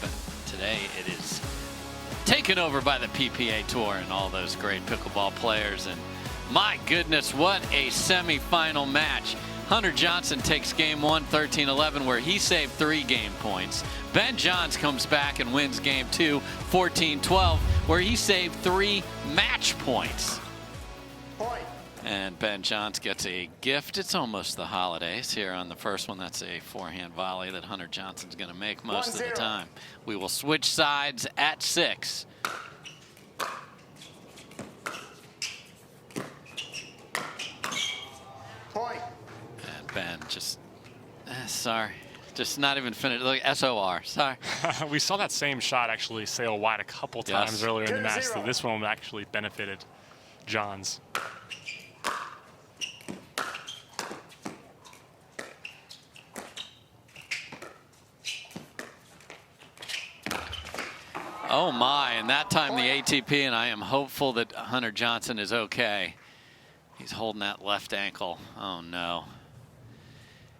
S1: Today it is taken over by the PPA Tour and all those great pickleball players. And my goodness, what a semifinal match. Hunter Johnson takes game 1, 13-11, where he saved 3 game points. Ben Johns comes back and wins game 2, 14-12, where he saved 3 match points.
S3: Point.
S1: And Ben Johns gets a gift. It's almost the holidays here on the first one. That's a forehand volley that Hunter Johnson's going to make most of the time. We will switch sides at 6.
S3: Point.
S1: And Ben just, sorry, just not even finished. Look, SOR, sorry.
S2: We saw that same shot actually sail wide a couple times earlier in the match, so this one actually benefited Johns.
S1: Oh my, and that time the ATP, and I am hopeful that Hunter Johnson is okay. He's holding that left ankle. Oh no.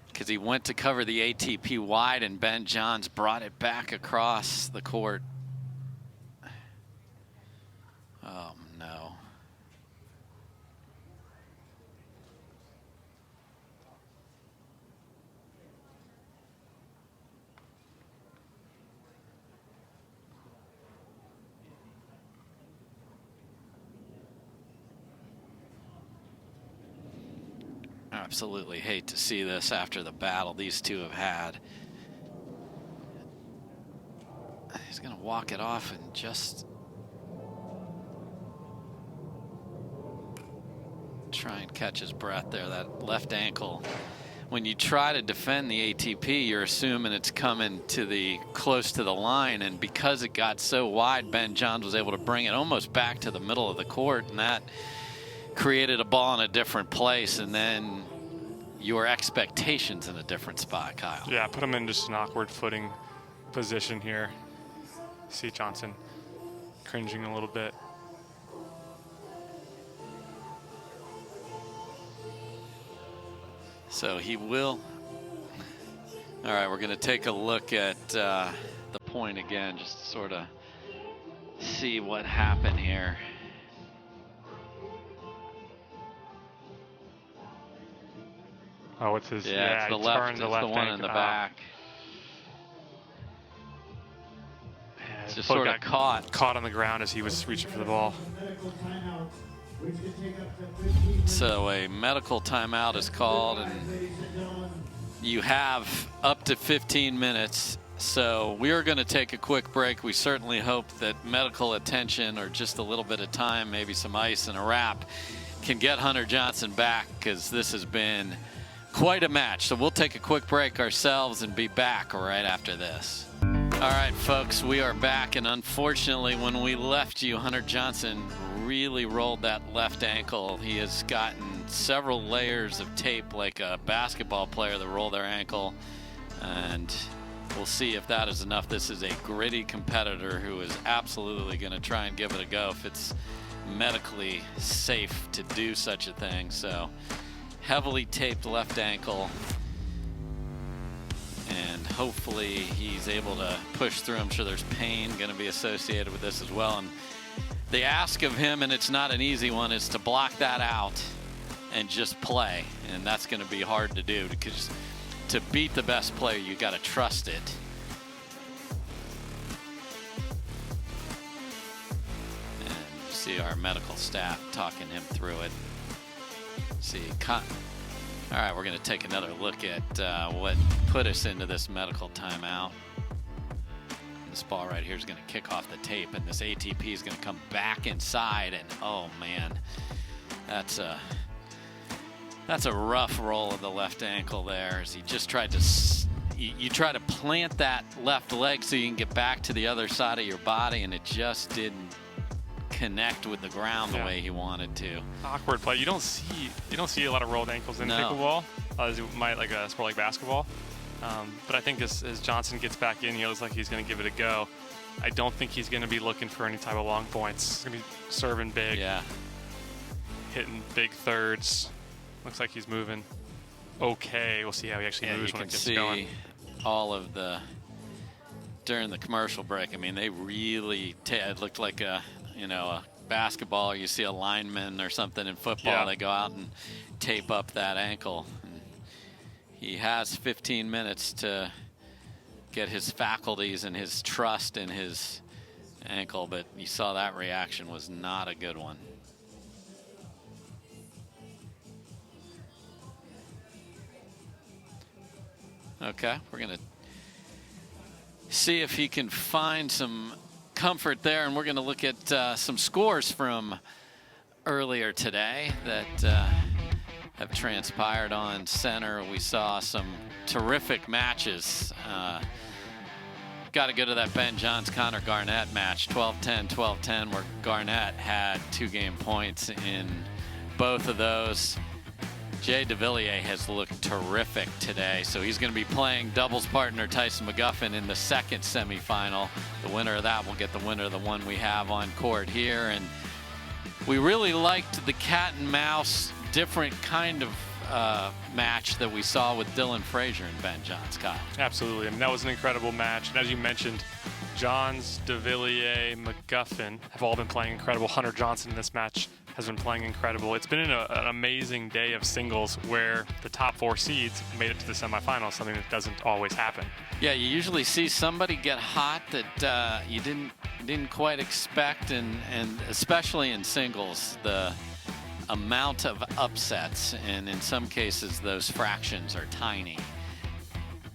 S1: Because he went to cover the ATP wide, and Ben Johns brought it back across the court. Oh no. Absolutely hate to see this after the battle these two have had. He's going to walk it off and just try and catch his breath there. That left ankle. When you try to defend the ATP, you're assuming it's coming to the close to the line, and because it got so wide, Ben Johns was able to bring it almost back to the middle of the court, and that created a ball in a different place, and then your expectations in a different spot, Kyle.
S2: Yeah, put him in just an awkward footing position here. See Johnson cringing a little bit.
S1: So he will. All right, we're going to take a look at the point again, just to sort of see what happened here.
S2: Oh, it's his.
S1: Yeah, it's the left. It's the one in the back.
S2: Yeah,
S1: it's just sort of caught
S2: on the ground as he was reaching for the ball.
S1: So a medical timeout is called, and you have up to 15 minutes. So we are going to take a quick break. We certainly hope that medical attention or just a little bit of time, maybe some ice and a wrap, can get Hunter Johnson back, because this has been quite a match. So we'll take a quick break ourselves and be back right after this. All right, folks, we are back, and unfortunately, when we left you, Hunter Johnson really rolled that left ankle. He has gotten several layers of tape like a basketball player that roll their ankle, and we'll see if that is enough. This is a gritty competitor who is absolutely going to try and give it a go if it's medically safe to do such a thing. So heavily taped left ankle, and hopefully he's able to push through. I'm sure there's pain going to be associated with this as well. And the ask of him, and it's not an easy one, is to block that out and just play. And that's going to be hard to do, because to beat the best player, you got to trust it. And you see our medical staff talking him through it. See, all right, we're going to take another look at what put us into this medical timeout. This ball right here is going to kick off the tape, and this ATP is going to come back inside, and oh man, that's a rough roll of the left ankle there, as he just tried to, you try to plant that left leg so you can get back to the other side of your body, and it just didn't connect with the ground the way he wanted to.
S2: Awkward play. You don't see a lot of rolled ankles in pickleball, as you might like a sport like basketball. But I think as Johnson gets back in, he looks like he's going to give it a go. I don't think he's going to be looking for any type of long points. He's going to be serving big, hitting big thirds. Looks like he's moving okay. We'll see how he actually moves when it gets going.
S1: You can see all of the, during the commercial break, I mean, they really, it looked like a basketball. You see a lineman or something in football, they go out and tape up that ankle. And he has 15 minutes to get his faculties and his trust in his ankle, but you saw that reaction was not a good one. Okay, we're going to see if he can find some comfort there, and we're going to look at some scores from earlier today that have transpired on center. We saw some terrific matches. Got to go to that Ben Johns-Connor Garnett match, 12-10, 12-10, where Garnett had 2-game points in both of those. Jay DeVilliers has looked terrific today, so he's going to be playing doubles partner Tyson McGuffin in the second semifinal. The winner of that will get the winner of the one we have on court here. And we really liked the cat and mouse, different kind of match that we saw with Dylan Frazier and Ben Johns, Kyle.
S2: Absolutely. I mean, that was an incredible match. And as you mentioned, Johns, DeVilliers, McGuffin have all been playing incredible. Hunter Johnson in this match has been playing incredible. It's been an amazing day of singles where the top 4 seeds made it to the semifinals, something that doesn't always happen.
S1: Yeah, you usually see somebody get hot that you didn't quite expect, and especially in singles, the amount of upsets, and in some cases those fractions are tiny,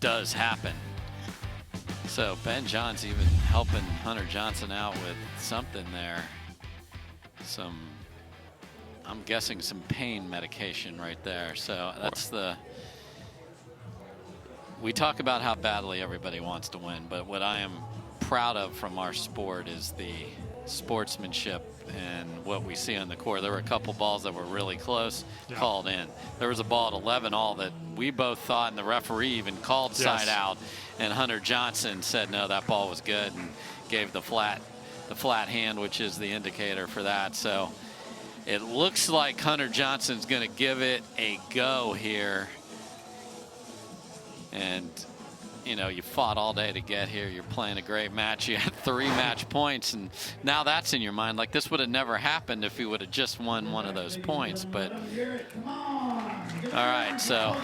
S1: does happen. So Ben Johns even helping Hunter Johnson out with something there. I'm guessing some pain medication right there. So that's we talk about how badly everybody wants to win, but what I am proud of from our sport is the sportsmanship and what we see on the court. There were a couple balls that were really close, called in. There was a ball at 11-all that we both thought, and the referee even called side out, and Hunter Johnson said no, that ball was good, and gave the flat hand, which is the indicator for that. So it looks like Hunter Johnson's going to give it a go here. And you know, you fought all day to get here. You're playing a great match. You had 3 match points, and now that's in your mind. Like, this would have never happened if he would have just won one of those points. But all right, so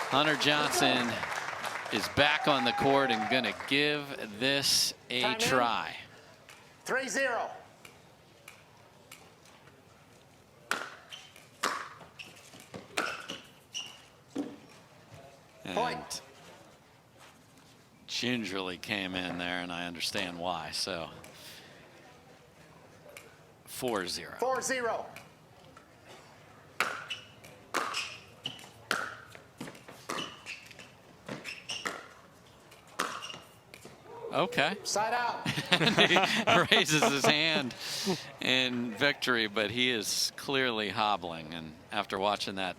S1: Hunter Johnson is back on the court and going to give this a try.
S3: 3-0.
S1: And gingerly came in there, and I understand why. So 4-0.
S3: 4-0.
S1: Okay.
S3: Side out.
S1: And he raises his hand in victory, but he is clearly hobbling. And after watching that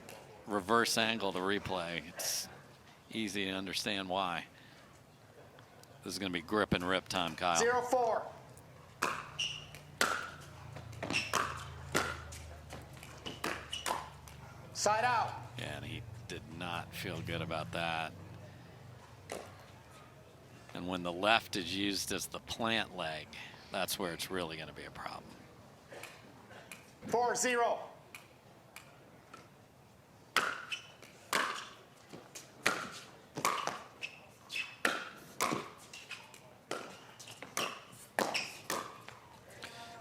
S1: reverse angle to replay, it's easy to understand why. This is going to be grip and rip time, Kyle.
S3: 0-4. Side out.
S1: Yeah, and he did not feel good about that. And when the left is used as the plant leg, that's where it's really going to be a problem.
S3: 4-0.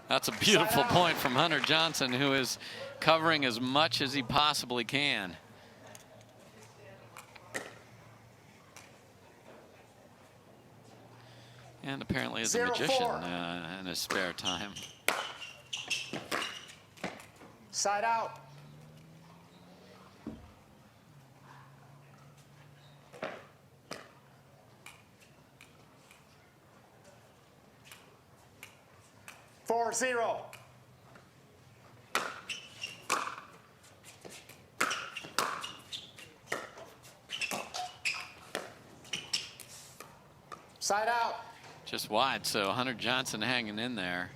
S1: That's a beautiful point from Hunter Johnson, who is covering as much as he possibly can. And apparently is a magician in his spare time.
S3: Side out. Four, 0. Side out.
S1: Just wide, so Hunter Johnson hanging in there.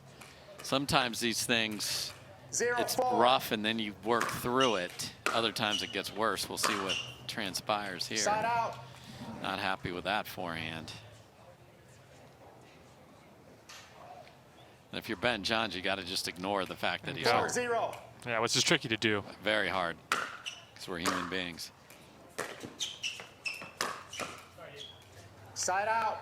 S1: Sometimes these things,
S3: 0-4.
S1: it's rough and then you work through it. Other times it gets worse. We'll see what transpires here.
S3: Side out.
S1: Not happy with that forehand. And if you're Ben Johns, you got to just ignore the fact that he's hurt.
S3: 4-0.
S2: Yeah, which is tricky to do.
S1: Very hard, because we're human beings.
S3: Side out.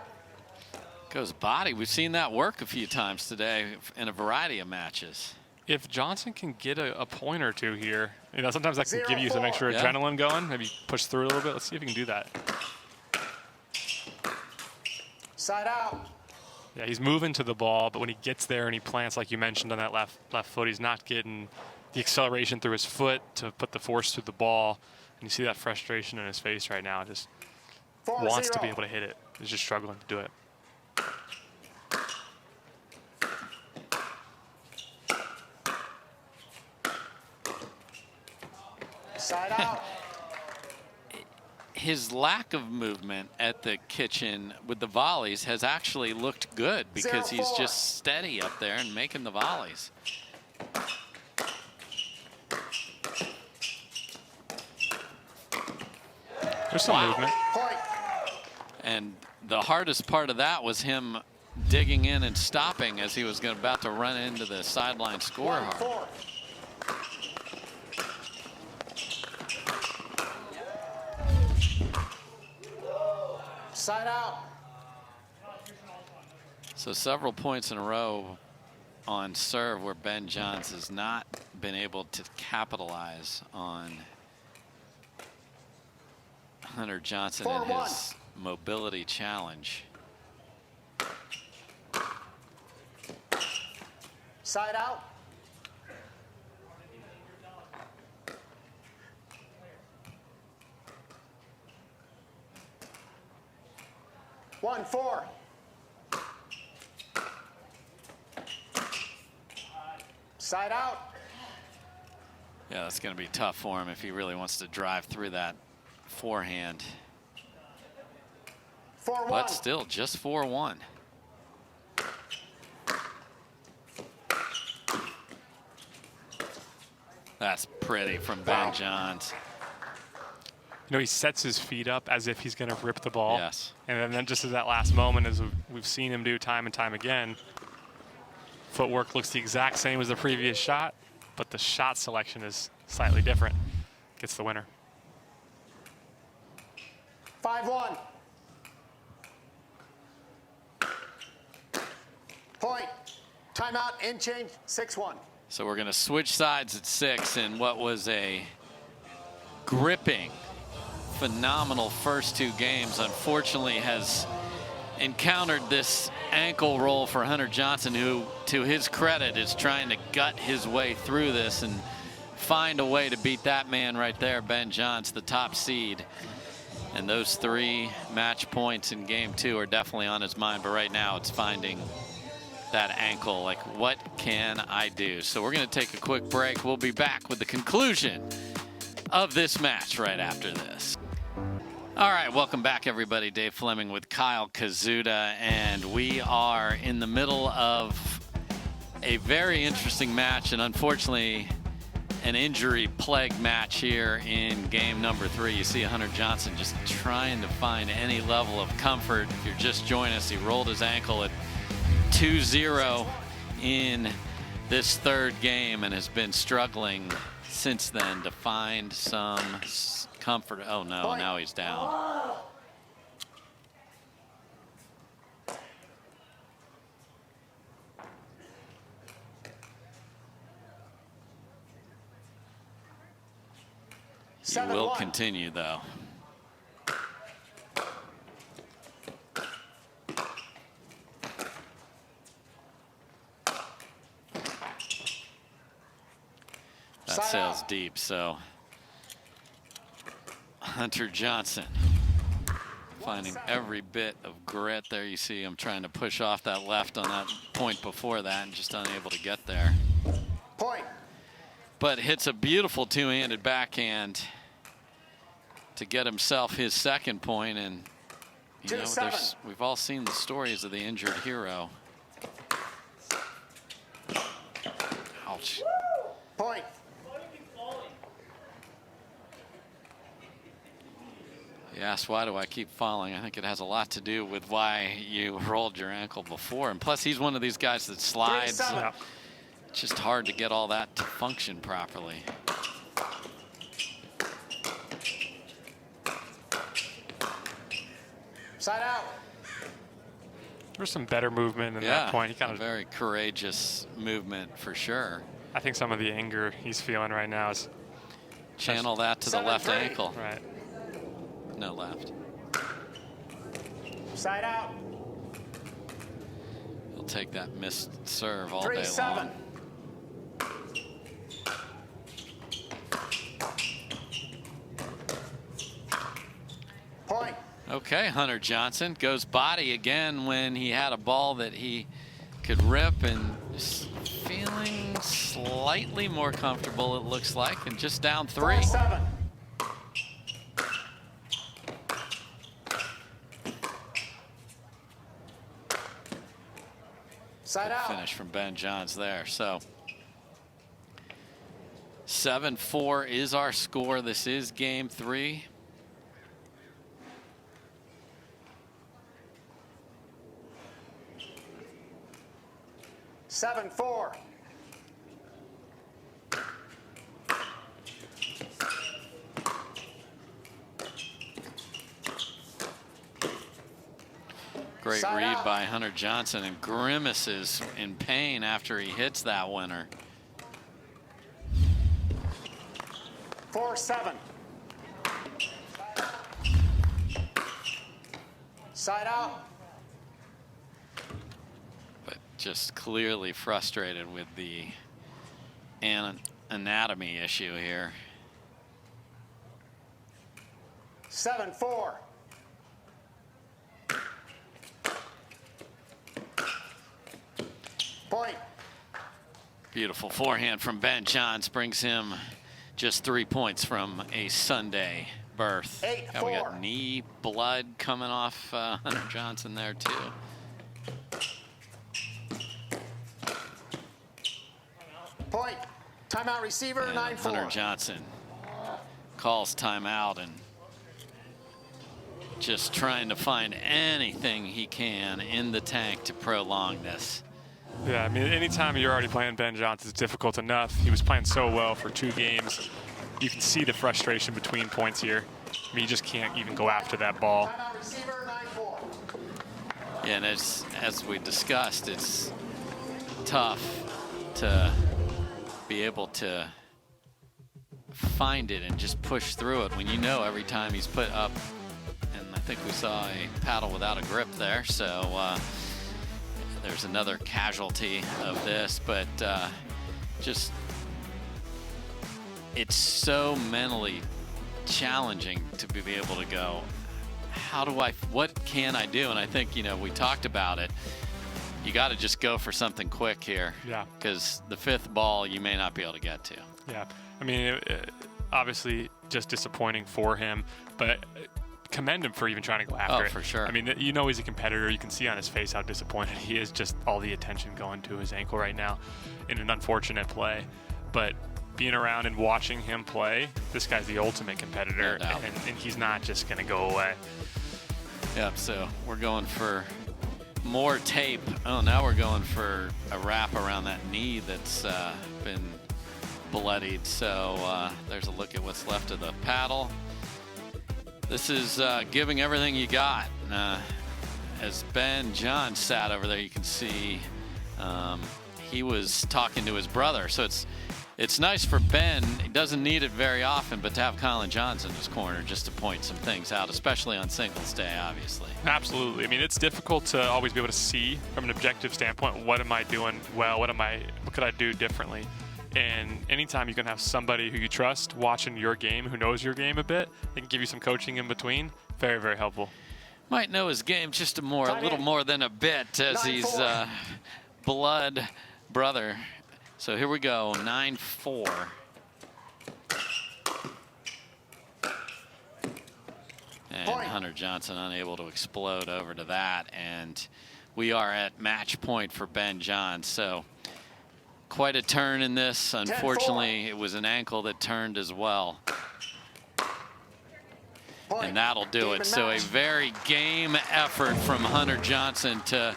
S1: Goes body. We've seen that work a few times today in a variety of matches.
S2: If Johnson can get a point or two here, you know, sometimes that can give you some
S3: 0-4.
S2: extra
S1: Yeah.
S2: adrenaline going. Maybe push through a little bit. Let's see if he can do that.
S3: Side out.
S2: Yeah, he's moving to the ball, but when he gets there and he plants, like you mentioned, on that left foot, he's not getting the acceleration through his foot to put the force through the ball. And you see that frustration in his face right now. Just
S3: 4-0.
S2: wants to be able to hit it. He's just struggling to do it.
S3: Side out.
S1: His lack of movement at the kitchen with the volleys has actually looked good, because he's
S3: 0-4.
S1: just steady up there and making the volleys.
S2: There's some movement.
S3: Point.
S1: And the hardest part of that was him digging in and stopping as he was about to run into the sideline score hard.
S3: 1-4. Side out.
S1: So several points in a row on serve where Ben Johns has not been able to capitalize on Hunter Johnson and
S3: 4-1.
S1: his mobility challenge.
S3: Side out. One, 4. Side out.
S1: Yeah, that's going to be tough for him if he really wants to drive through that forehand.
S3: 4-1.
S1: But still, just 4-1. That's pretty from Ben Johns.
S2: You know, he sets his feet up as if he's going to rip the ball.
S1: Yes.
S2: And then just at that last moment, as we've seen him do time and time again, footwork looks the exact same as the previous shot, but the shot selection is slightly different. Gets the winner.
S3: 5-1. Point. Timeout. End change. 6-1.
S1: So we're going to switch sides at 6 in what was a gripping, phenomenal first 2 games. Unfortunately has encountered this ankle roll for Hunter Johnson, who, to his credit, is trying to gut his way through this and find a way to beat that man right there, Ben Johns, the top seed. And those 3 match points in game 2 are definitely on his mind, but right now it's finding that ankle. Like, what can I do? So we're going to take a quick break. We'll be back with the conclusion of this match right after this. All right, welcome back, everybody. Dave Fleming with Kyle Kazuda, and we are in the middle of a very interesting match, and unfortunately, an injury plague match here in game number 3. You see Hunter Johnson just trying to find any level of comfort. If you're just joining us, he rolled his ankle at 2-0 in this third game and has been struggling since then to find some comfort. Oh no, now he's down. He will continue, though. That sails deep, so Hunter Johnson finding every bit of grit there. You see him trying to push off that left on that point before that and just unable to get there.
S3: Point.
S1: But hits a beautiful two-handed backhand to get himself his second point. And you know, we've all seen the stories of the injured hero. Ouch.
S3: Point.
S1: You asked, why do I keep falling? I think it has a lot to do with why you rolled your ankle before. And plus, he's one of these guys that slides.
S2: Yeah.
S1: It's just hard to get all that to function properly.
S3: Side out.
S2: There's some better movement in that point. He kind of
S1: very courageous movement for sure.
S2: I think some of the anger he's feeling right now is
S1: channel that to the left ankle.
S2: Right.
S1: No left.
S3: Side out.
S1: He'll take that missed serve all day
S3: 3-7.
S1: long.
S3: Point.
S1: Okay, Hunter Johnson goes body again when he had a ball that he could rip, and just feeling slightly more comfortable, it looks like, and just down 3.
S3: 4-7. Side out.
S1: Finish from Ben Johns there. So 7-4 is our score. This is game 3.
S3: Seven, 4.
S1: Great
S3: Side
S1: read
S3: out.
S1: by Hunter Johnson, and grimaces in pain after he hits that winner.
S3: 4-7. Side out.
S1: But just clearly frustrated with the anatomy issue here.
S3: 7-4. Point.
S1: Beautiful forehand from Ben Johns brings him just 3 points from a Sunday berth.
S3: 8-4.
S1: Yeah, we got knee blood coming off Hunter Johnson there too.
S3: Point. Timeout receiver,
S1: And
S3: 9-4.
S1: Hunter Johnson calls timeout and just trying to find anything he can in the tank to prolong this.
S2: Yeah, I mean, anytime you're already playing Ben Johnson, it's difficult enough. He was playing so well for 2 games. You can see the frustration between points here. I mean, you just can't even go after that ball.
S3: Timeout receiver, 9-4.
S1: Yeah, and as we discussed, it's tough to be able to find it and just push through it when you know every time he's put up. And I think we saw a paddle without a grip there, so there's another casualty of this, but just it's so mentally challenging to be able to go, what can I do? And I think, you know, we talked about it. You got to just go for something quick here.
S2: Yeah.
S1: Because the 5th ball you may not be able to get to.
S2: Yeah. I mean, obviously just disappointing for him, but commend him for even trying to go after it.
S1: Oh, for sure.
S2: I mean, you know he's a competitor. You can see on his face how disappointed he is, just all the attention going to his ankle right now in an unfortunate play. But being around and watching him play, this guy's the ultimate competitor,
S1: No doubt.
S2: and he's not just going to go away.
S1: Yep, so we're going for more tape. Oh, now we're going for a wrap around that knee that's been bloodied. So there's a look at what's left of the paddle. This is giving everything you got. As Ben John sat over there, you can see he was talking to his brother. So it's nice for Ben. He doesn't need it very often, but to have Colin Johnson in his corner just to point some things out, especially on singles day, obviously.
S2: Absolutely. I mean, it's difficult to always be able to see from an objective standpoint, what am I doing well? What could I do differently? And anytime you can have somebody who you trust watching your game, who knows your game a bit, they can give you some coaching in between. Very, very helpful.
S1: Might know his game just a little more than a bit, as he's blood brother. So here we go, 9-4. And Hunter Johnson unable to explode over to that. And we are at match point for Ben John. So quite a turn in this. Unfortunately, it was an ankle that turned as well. And that'll do it. So a very game effort from Hunter Johnson to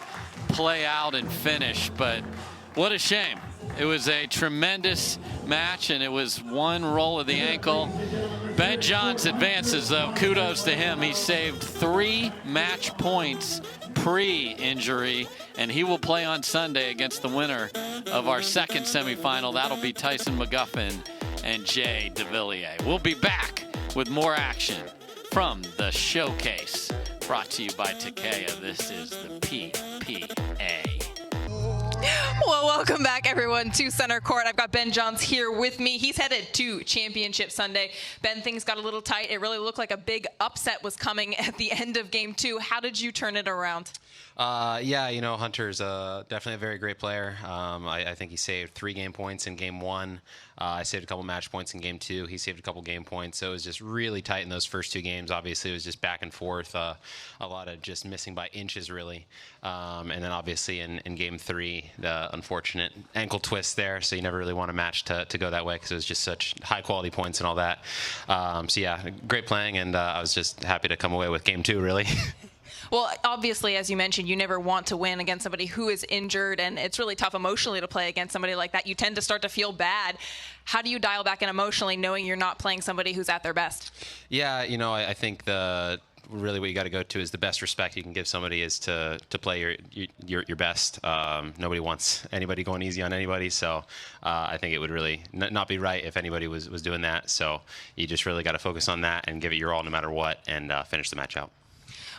S1: play out and finish. But what a shame. It was a tremendous match, and it was one roll of the ankle. Ben Johns advances, though. Kudos to him. He saved 3 match points pre-injury, and he will play on Sunday against the winner of our second semifinal. That'll be Tyson McGuffin and Jay DeVilliers. We'll be back with more action from the showcase, brought to you by Takeya. This is the PPA.
S4: Well, welcome back, everyone, to Center Court. I've got Ben Johns here with me. He's headed to Championship Sunday. Ben, things got a little tight. It really looked like a big upset was coming at the end of Game 2. How did you turn it around?
S5: Yeah, you know, Hunter's definitely a very great player. I think he saved 3 game points in Game 1. I saved a couple match points in Game 2. He saved a couple game points. So it was just really tight in those first 2 games. Obviously, it was just back and forth, a lot of just missing by inches, really. And then obviously in Game 3, the unfortunate ankle twist there. So you never really want a match to go that way because it was just such high-quality points and all that. So yeah, great playing, and I was just happy to come away with Game 2, really.
S4: Well, obviously, as you mentioned, you never want to win against somebody who is injured, and it's really tough emotionally to play against somebody like that. You tend to start to feel bad. How do you dial back in emotionally knowing you're not playing somebody who's at their best? Yeah,
S5: you know, I think really what you got to go to is the best respect you can give somebody is to play your best. Nobody wants anybody going easy on anybody, so I think it would really not be right if anybody was doing that. So you just really got to focus on that and give it your all no matter what, and finish the match out.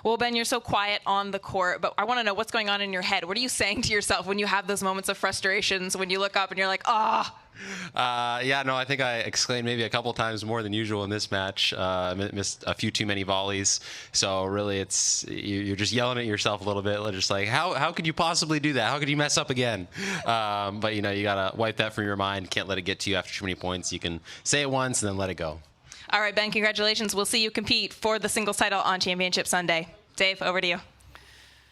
S4: Well, Ben, you're so quiet on the court, but I want to know what's going on in your head. What are you saying to yourself when you have those moments of frustrations, when you look up and you're like, ah?
S5: Yeah, no, I think I exclaimed maybe a couple times more than usual in this match. Missed a few too many volleys. So really, you're just yelling at yourself a little bit. Just like, how could you possibly do that? How could you mess up again? But, you know, you got to wipe that from your mind. Can't let it get to you after too many points. You can say it once and then let it go. All
S4: right, Ben, congratulations. We'll see you compete for the singles title on Championship Sunday. Dave, over to you.